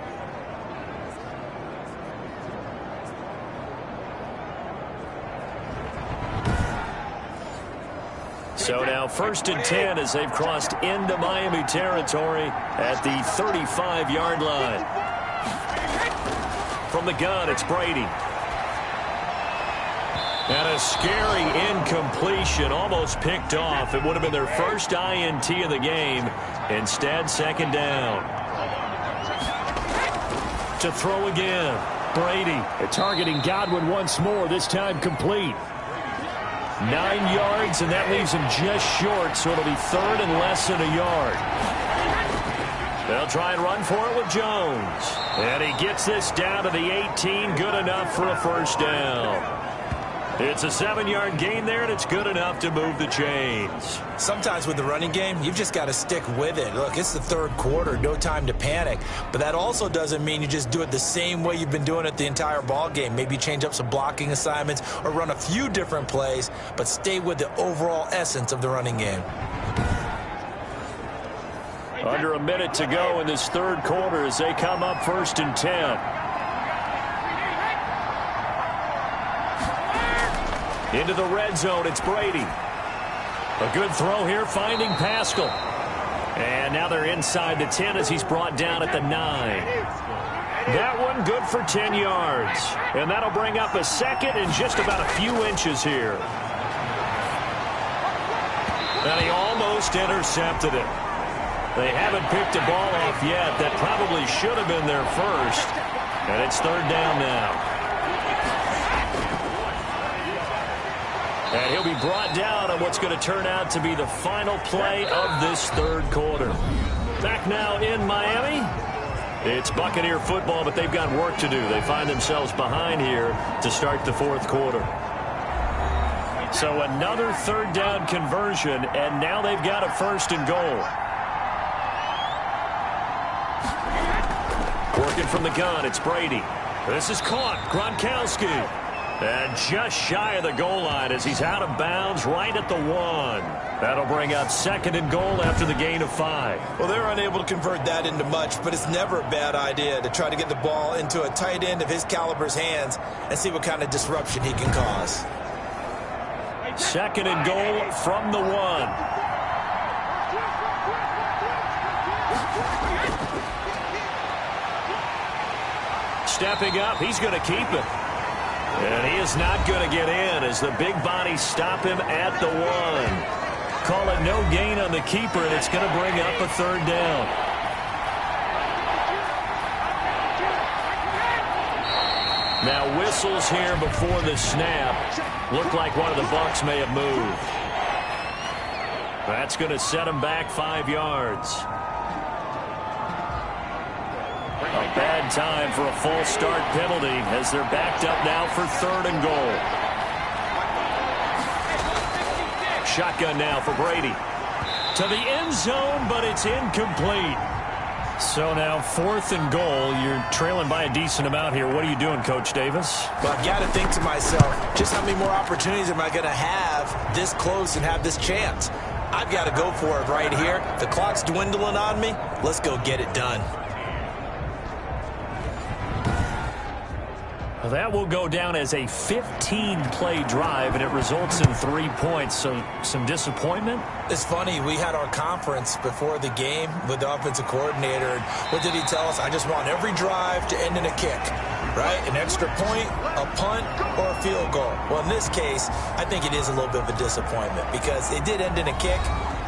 So now 1st and 10 as they've crossed into Miami territory at the 35-yard line. From the gun, it's Brady. And a scary incompletion, almost picked off. It would have been their first INT of the game. Instead, 2nd down. To throw again, Brady. Targeting Godwin once more, this time complete. 9 yards, and that leaves him just short, so it'll be 3rd and less than a yard. They'll try and run for it with Jones. And he gets this down to the 18, good enough for a 1st down. It's a 7-yard gain there, and it's good enough to move the chains. Sometimes with the running game, you've just got to stick with it. Look, it's the 3rd quarter, no time to panic. But that also doesn't mean you just do it the same way you've been doing it the entire ball game. Maybe change up some blocking assignments or run a few different plays, but stay with the overall essence of the running game. Under a minute to go in this 3rd quarter as they come up 1st and 10. Into the red zone, it's Brady. A good throw here, finding Pascal. And now they're inside the 10 as he's brought down at the 9. That one good for 10 yards. And that'll bring up a 2nd and just about a few inches here. And he almost intercepted it. They haven't picked a ball off yet. That probably should have been their first. And it's 3rd down now. And he'll be brought down on what's going to turn out to be the final play of this 3rd quarter. Back now in Miami. It's Buccaneer football, but they've got work to do. They find themselves behind here to start the 4th quarter. So another 3rd down conversion, and now they've got a 1st and goal. Working from the gun, it's Brady. This is caught. Gronkowski. And just shy of the goal line as he's out of bounds right at the 1. That'll bring up 2nd and goal after the gain of 5. Well, they're unable to convert that into much, but it's never a bad idea to try to get the ball into a tight end of his caliber's hands and see what kind of disruption he can cause. 2nd and goal from the 1. Stepping up, he's going to keep it. And he is not going to get in as the big bodies stop him at the 1. Call it no gain on the keeper, and it's going to bring up a 3rd down. Now whistles here before the snap. Looked like one of the Bucs may have moved. That's going to set him back 5 yards. A bad time for a false start penalty as they're backed up now for 3rd and goal. Shotgun now for Brady. To the end zone, but it's incomplete. So now 4th and goal. You're trailing by a decent amount here. What are you doing, Coach Davis? Well, I've got to think to myself, just how many more opportunities am I going to have this close and have this chance? I've got to go for it right here. The clock's dwindling on me. Let's go get it done. Well, that will go down as a 15-play drive, and it results in 3 points. So some disappointment? It's funny. We had our conference before the game with the offensive coordinator. And what did he tell us? I just want every drive to end in a kick, right? An extra point, a punt, or a field goal. Well, in this case, I think it is a little bit of a disappointment because it did end in a kick.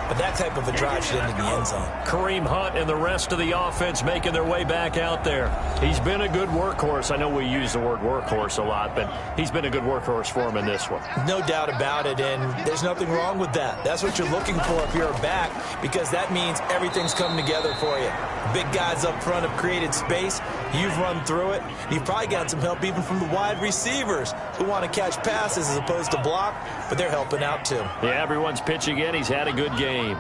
but that type of a drive should end in the end zone. Kareem Hunt and the rest of the offense making their way back out there. He's been a good workhorse. I know we use the word workhorse a lot, but he's been a good workhorse for him in this one. No doubt about it, and there's nothing wrong with that. That's what you're looking for if you're a back, because that means everything's coming together for you. Big guys up front have created space. You've run through it. You've probably got some help even from the wide receivers who want to catch passes as opposed to block, but they're helping out too. Yeah, everyone's pitching in. He's had a good game.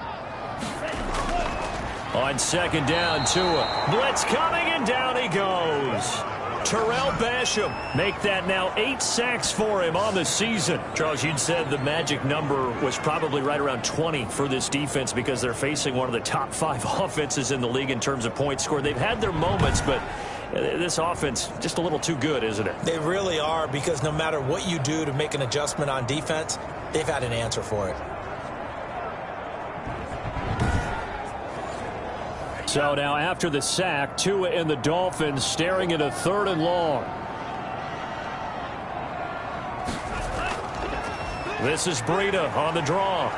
On second down, Tua. Blitz coming, and down he goes. Terrell Basham make that now 8 sacks for him on the season. Charles, you'd said the magic number was probably right around 20 for this defense because they're facing one of the top 5 offenses in the league in terms of points scored. They've had their moments, but this offense just a little too good, isn't it? They really are, because no matter what you do to make an adjustment on defense, they've had an answer for it. So now after the sack, Tua and the Dolphins staring at a 3rd and long. This is Breida on the draw.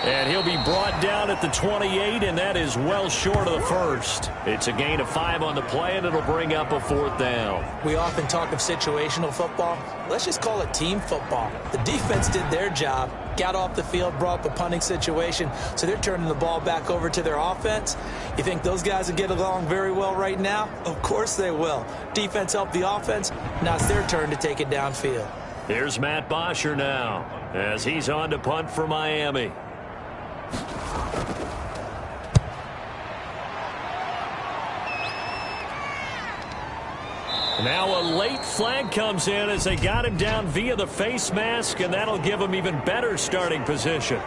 And he'll be brought down at the 28, and that is well short of the first. It's a gain of 5 on the play, and it'll bring up a 4th down. We often talk of situational football. Let's just call it team football. The defense did their job, got off the field, brought up a punting situation, so they're turning the ball back over to their offense. You think those guys will get along very well right now? Of course they will. Defense helped the offense. Now it's their turn to take it downfield. Here's Matt Bosher now as he's on to punt for Miami. Now a late flag comes in as they got him down via the face mask, and that'll give him even better starting position.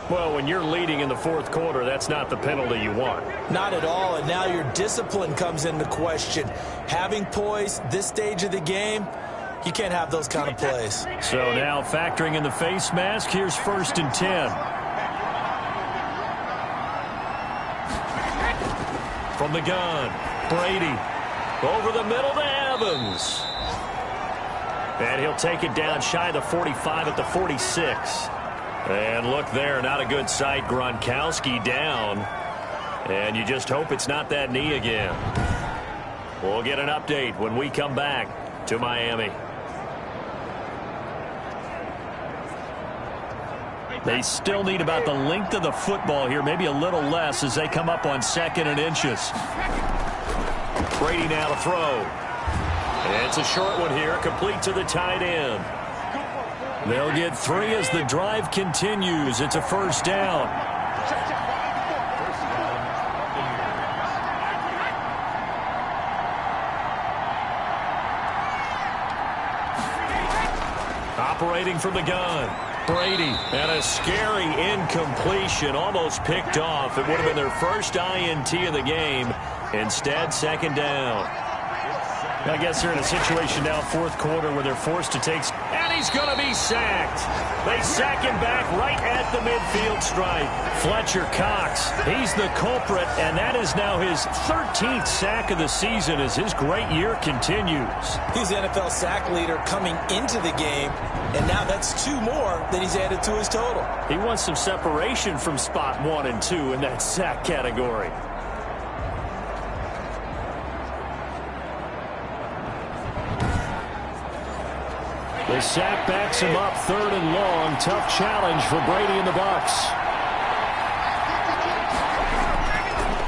Well, when you're leading in the 4th quarter, that's not the penalty you want. Not at all, and now your discipline comes into question. Having poise this stage of the game, you can't have those kind of plays. So now factoring in the face mask, here's 1st and 10. From the gun, Brady over the middle to Evans. And he'll take it down shy of the 45 at the 46. And look there, not a good sight. Gronkowski down. And you just hope it's not that knee again. We'll get an update when we come back to Miami. They still need about the length of the football here, maybe a little less as they come up on 2nd and inches. Brady now to throw. And it's a short one here, complete to the tight end. They'll get 3 as the drive continues. It's a 1st down. Operating from the gun, Brady, and a scary incompletion, almost picked off. It would have been their first INT of the game. Instead, 2nd down. I guess they're in a situation now, 4th quarter, where they're forced to take... And he's going to be sacked. They sack him back right at the midfield stripe. Fletcher Cox, he's the culprit, and that is now his 13th sack of the season as his great year continues. He's the NFL sack leader coming into the game, and now that's 2 more that he's added to his total. He wants some separation from spot 1 and 2 in that sack category. The sack backs him up, 3rd and long. Tough challenge for Brady and the Bucs.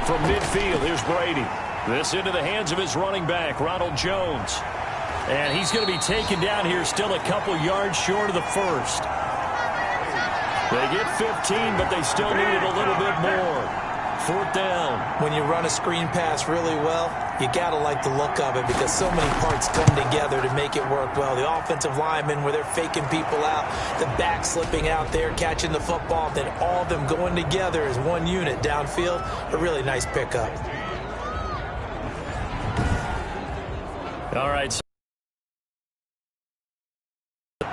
From midfield, here's Brady. This into the hands of his running back, Ronald Jones. And he's going to be taken down here, still a couple yards short of the 1st. They get 15, but they still needed a little bit more. 4th down. When you run a screen pass really well, you got to like the look of it because so many parts come together to make it work well. The offensive linemen, where they're faking people out, the back slipping out there, catching the football, then all of them going together as one unit downfield. A really nice pickup. All right.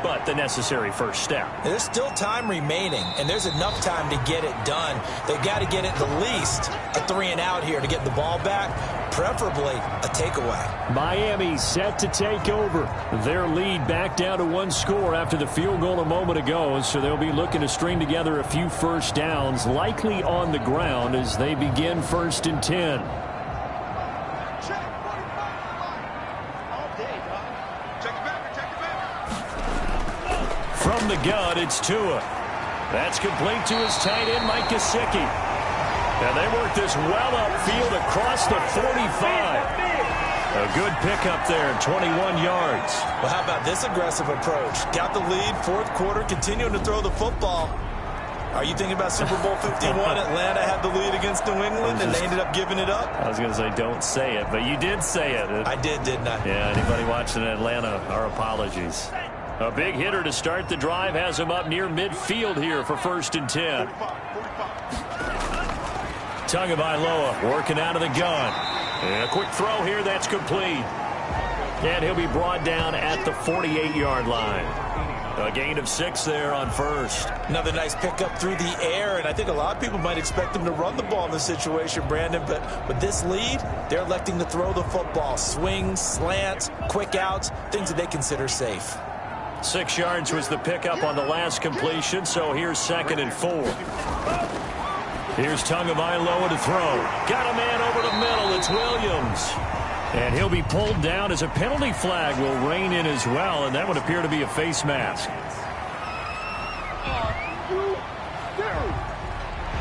But the necessary first step. There's still time remaining, and there's enough time to get it done. They've got to get at the least a 3-and-out here to get the ball back, preferably a takeaway. Miami set to take over. Their lead back down to 1 score after the field goal a moment ago, so they'll be looking to string together a few first downs, likely on the ground as they begin 1st and 10. From the gun, it's Tua. That's complete to his tight end, Mike Gesicki. And they work this well upfield across the 45. A good pickup there, 21 yards. Well, how about this aggressive approach? Got the lead, 4th quarter, continuing to throw the football. Are you thinking about Super Bowl 51? Atlanta had the lead against New England, and they ended up giving it up? I was going to say, don't say it, but you did say it. I did, didn't I? Yeah, anybody watching Atlanta, our apologies. A big hitter to start the drive has him up near midfield here for 1st and 10. Tagovailoa working out of the gun. And a quick throw here, that's complete. And he'll be brought down at the 48-yard line. A gain of 6 there on 1st. Another nice pickup through the air, and I think a lot of people might expect them to run the ball in this situation, Brandon, but with this lead, they're electing to throw the football. Swings, slants, quick outs, things that they consider safe. 6 yards was the pickup on the last completion, so here's 2nd and 4. Here's Tagovailoa to throw. Got a man over the middle. It's Williams. And he'll be pulled down as a penalty flag will rein in as well, and that would appear to be a face mask.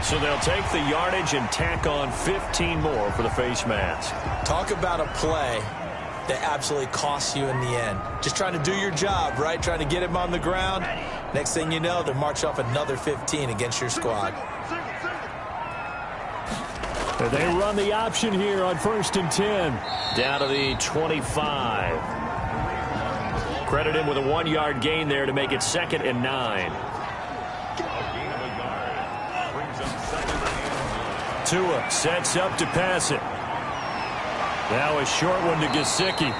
So they'll take the yardage and tack on 15 more for the face mask. Talk about a play that absolutely costs you in the end. Just trying to do your job, right? Trying to get him on the ground. Next thing you know, they'll march off another 15 against your squad. They run the option here on 1st and 10. Down to the 25. Credit him with a 1-yard gain there to make it 2nd and 9. Tua sets up to pass it. Now a short one to Gesicki.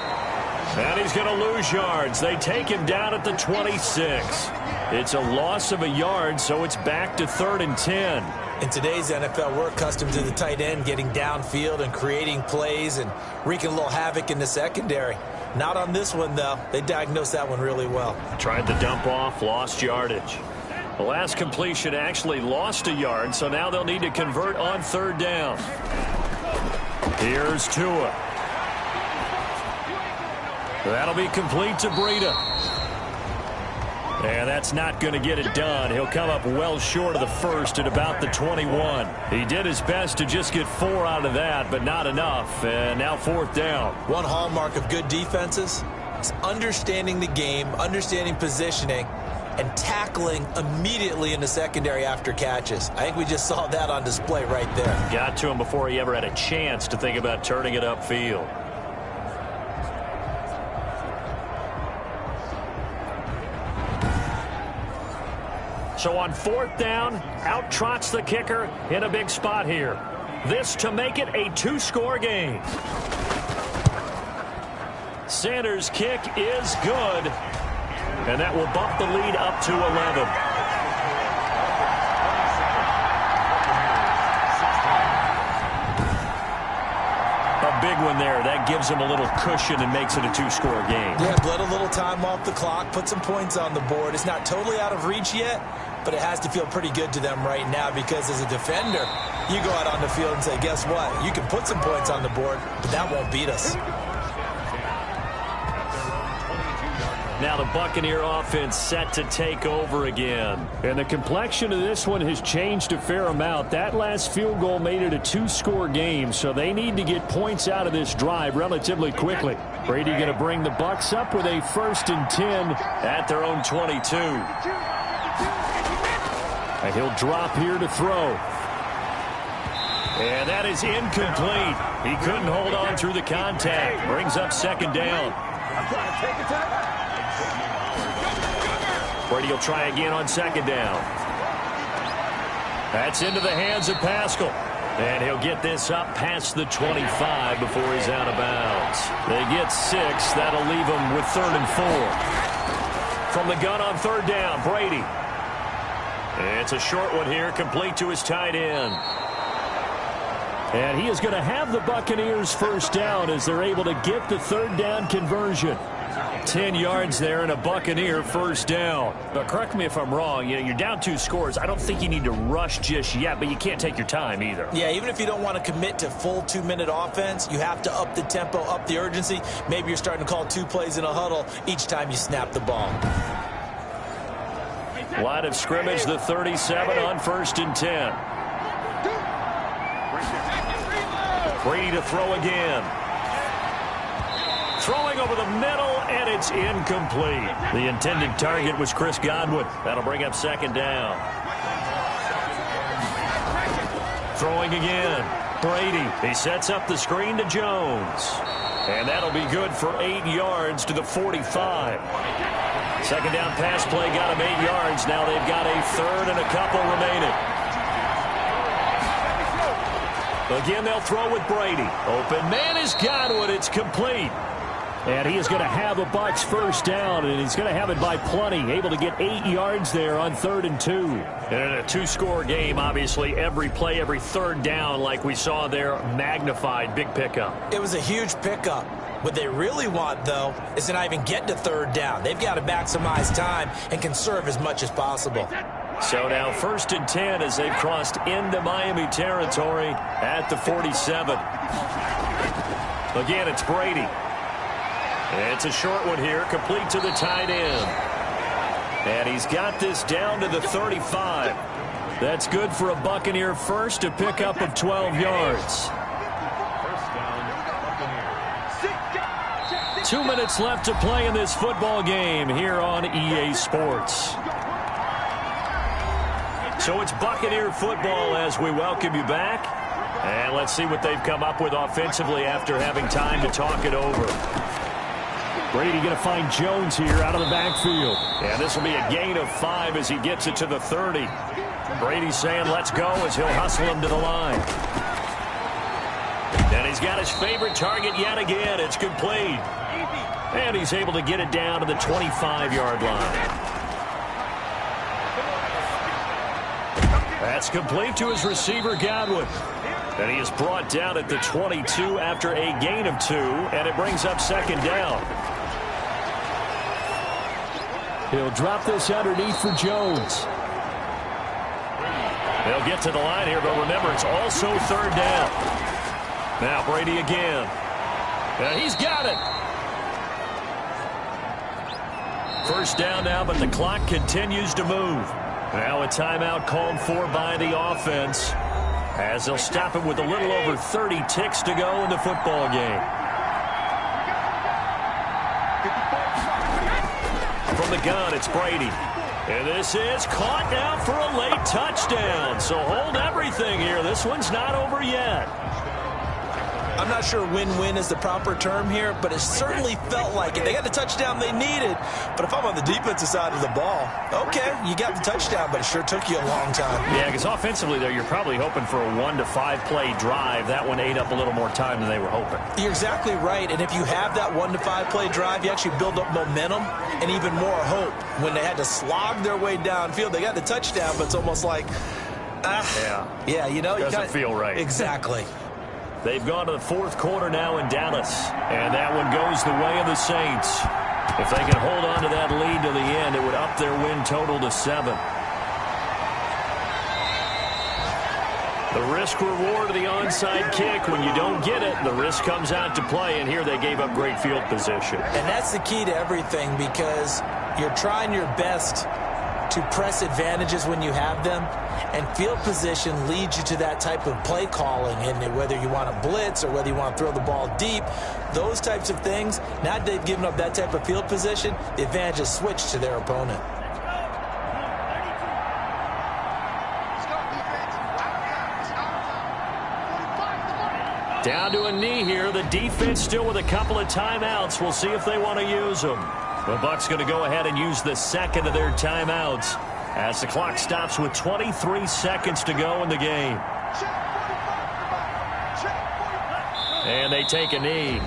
And he's going to lose yards. They take him down at the 26. It's a loss of a yard, so it's back to 3rd and 10. In today's NFL, we're accustomed to the tight end getting downfield and creating plays and wreaking a little havoc in the secondary. Not on this one, though. They diagnosed that one really well. Tried the dump off, lost yardage. The last completion actually lost a yard, so now they'll need to convert on 3rd down. Here's Tua. That'll be complete to Breida. And that's not going to get it done. He'll come up well short of the 1st at about the 21. He did his best to just get 4 out of that, but not enough. And now 4th down. One hallmark of good defenses is understanding the game, understanding positioning, and tackling immediately in the secondary after catches. I think we just saw that on display right there. Got to him before he ever had a chance to think about turning it upfield. So on 4th down, out trots the kicker in a big spot here. This to make it a 2-score game. Sanders' kick is good. And that will bump the lead up to 11. A big one there. That gives them a little cushion and makes it a 2-score game. Yeah, bled a little time off the clock, put some points on the board. It's not totally out of reach yet, but it has to feel pretty good to them right now because as a defender, you go out on the field and say, guess what? You can put some points on the board, but that won't beat us. Now the Buccaneer offense set to take over again. And the complexion of this one has changed a fair amount. That last field goal made it a 2-score game, so they need to get points out of this drive relatively quickly. Brady going to bring the Bucs up with a 1st and 10 at their own 22. And he'll drop here to throw. And that is incomplete. He couldn't hold on through the contact. Brings up 2nd down. Brady will try again on 2nd down. That's into the hands of Pascal. And he'll get this up past the 25 before he's out of bounds. They get 6. That'll leave them with 3rd and 4. From the gun on third down, Brady. It's a short one here, complete to his tight end. And he is going to have the Buccaneers first down as they're able to get the third down conversion. 10 yards there and a Buccaneer first down. But correct me if I'm wrong, you're down 2 scores. I don't think you need to rush just yet, but you can't take your time either. Yeah, even if you don't want to commit to full 2-minute offense, you have to up the tempo, up the urgency. Maybe you're starting to call 2 plays in a huddle each time you snap the ball. Line of scrimmage, the 37 on 1st and 10. Brady to throw again. Throwing over the middle, and it's incomplete. The intended target was Chris Godwin. That'll bring up 2nd down. Throwing again. Brady. He sets up the screen to Jones. And that'll be good for 8 yards to the 45. 2nd down pass play got him 8 yards. Now they've got a third and a couple remaining. Again, they'll throw with Brady. Open man is Godwin. It's complete. And he is going to have a Bucs first down, and he's going to have it by plenty. Able to get 8 yards there on 3rd and 2. And in a 2-score game, obviously, every play, every third down, like we saw there, magnified. Big pickup. It was a huge pickup. What they really want, though, is to not even get to 3rd down. They've got to maximize time and conserve as much as possible. So now 1st and 10 as they've crossed into Miami territory at the 47. Again, it's Brady. It's a short one here, complete to the tight end. And he's got this down to the 35. That's good for a Buccaneer first, a pickup of 12 yards. 2 minutes left to play in this football game here on EA Sports. So it's Buccaneer football as we welcome you back. And let's see what they've come up with offensively after having time to talk it over. Brady going to find Jones here out of the backfield. And this will be a gain of 5 as he gets it to the 30. Brady saying let's go as he'll hustle him to the line. And he's got his favorite target yet again. It's complete. And he's able to get it down to the 25-yard line. That's complete to his receiver, Godwin. And he is brought down at the 22 after a gain of 2, and it brings up 2nd down. He'll drop this underneath for Jones. They'll get to the line here, but remember, it's also 3rd down. Now Brady again. And he's got it. 1st down now, but the clock continues to move. Now a timeout called for by the offense as they'll stop it with a little over 30 ticks to go in the football game. From the gun, it's Brady. And this is caught now for a late touchdown. So hold everything here. This one's not over yet. I'm not sure win-win is the proper term here, but it certainly felt like it. They got the touchdown they needed, but if I'm on the defensive side of the ball, okay, you got the touchdown, but it sure took you a long time. Yeah, because offensively there, you're probably hoping for a 1 to 5 play drive. That one ate up a little more time than they were hoping. You're exactly right, and if you have that 1 to 5 play drive, you actually build up momentum and even more hope. When they had to slog their way downfield, they got the touchdown, but it's almost like, yeah, you know, doesn't feel right. Exactly. They've gone to the 4th quarter now in Dallas, and that one goes the way of the Saints. If they can hold on to that lead to the end, it would up their win total to 7. The risk reward of the onside kick. When you don't get it, the risk comes out to play, and here they gave up great field position. And that's the key to everything, because you're trying your best to press advantages when you have them, and field position leads you to that type of play calling, and whether you want to blitz or whether you want to throw the ball deep, those types of things. Now that they've given up that type of field position, the advantage is switched to their opponent. Down to a knee here. The defense still with a couple of timeouts. We'll see if they want to use them. The Bucs going to go ahead and use the 2nd of their timeouts as the clock stops with 23 seconds to go in the game. And they take a knee.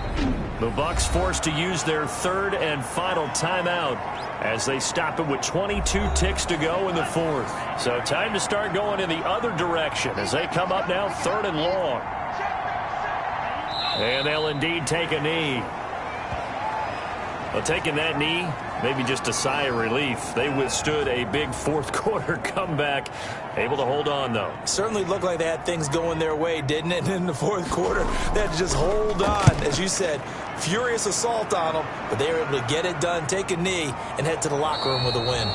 The Bucs forced to use their third and final timeout as they stop it with 22 ticks to go in the fourth. So time to start going in the other direction as they come up now 3rd and long. And they'll indeed take a knee. Well, taking that knee, maybe just a sigh of relief. They withstood a big fourth-quarter comeback. Able to hold on, though. Certainly looked like they had things going their way, didn't it? In the fourth quarter, they had to just hold on. As you said, furious assault on them, but they were able to get it done, take a knee, and head to the locker room with a win.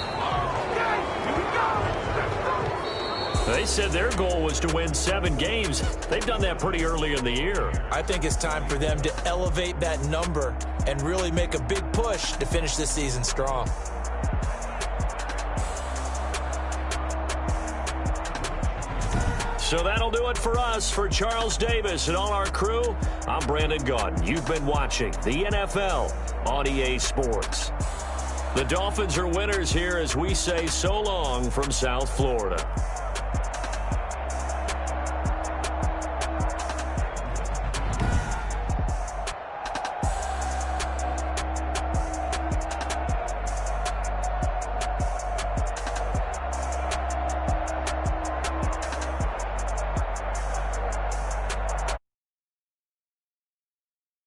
They said their goal was to win 7 games. They've done that pretty early in the year. I think it's time for them to elevate that number and really make a big push to finish this season strong. So that'll do it for us. For Charles Davis and all our crew, I'm Brandon Gaudin. You've been watching the NFL on EA Sports. The Dolphins are winners here as we say so long from South Florida.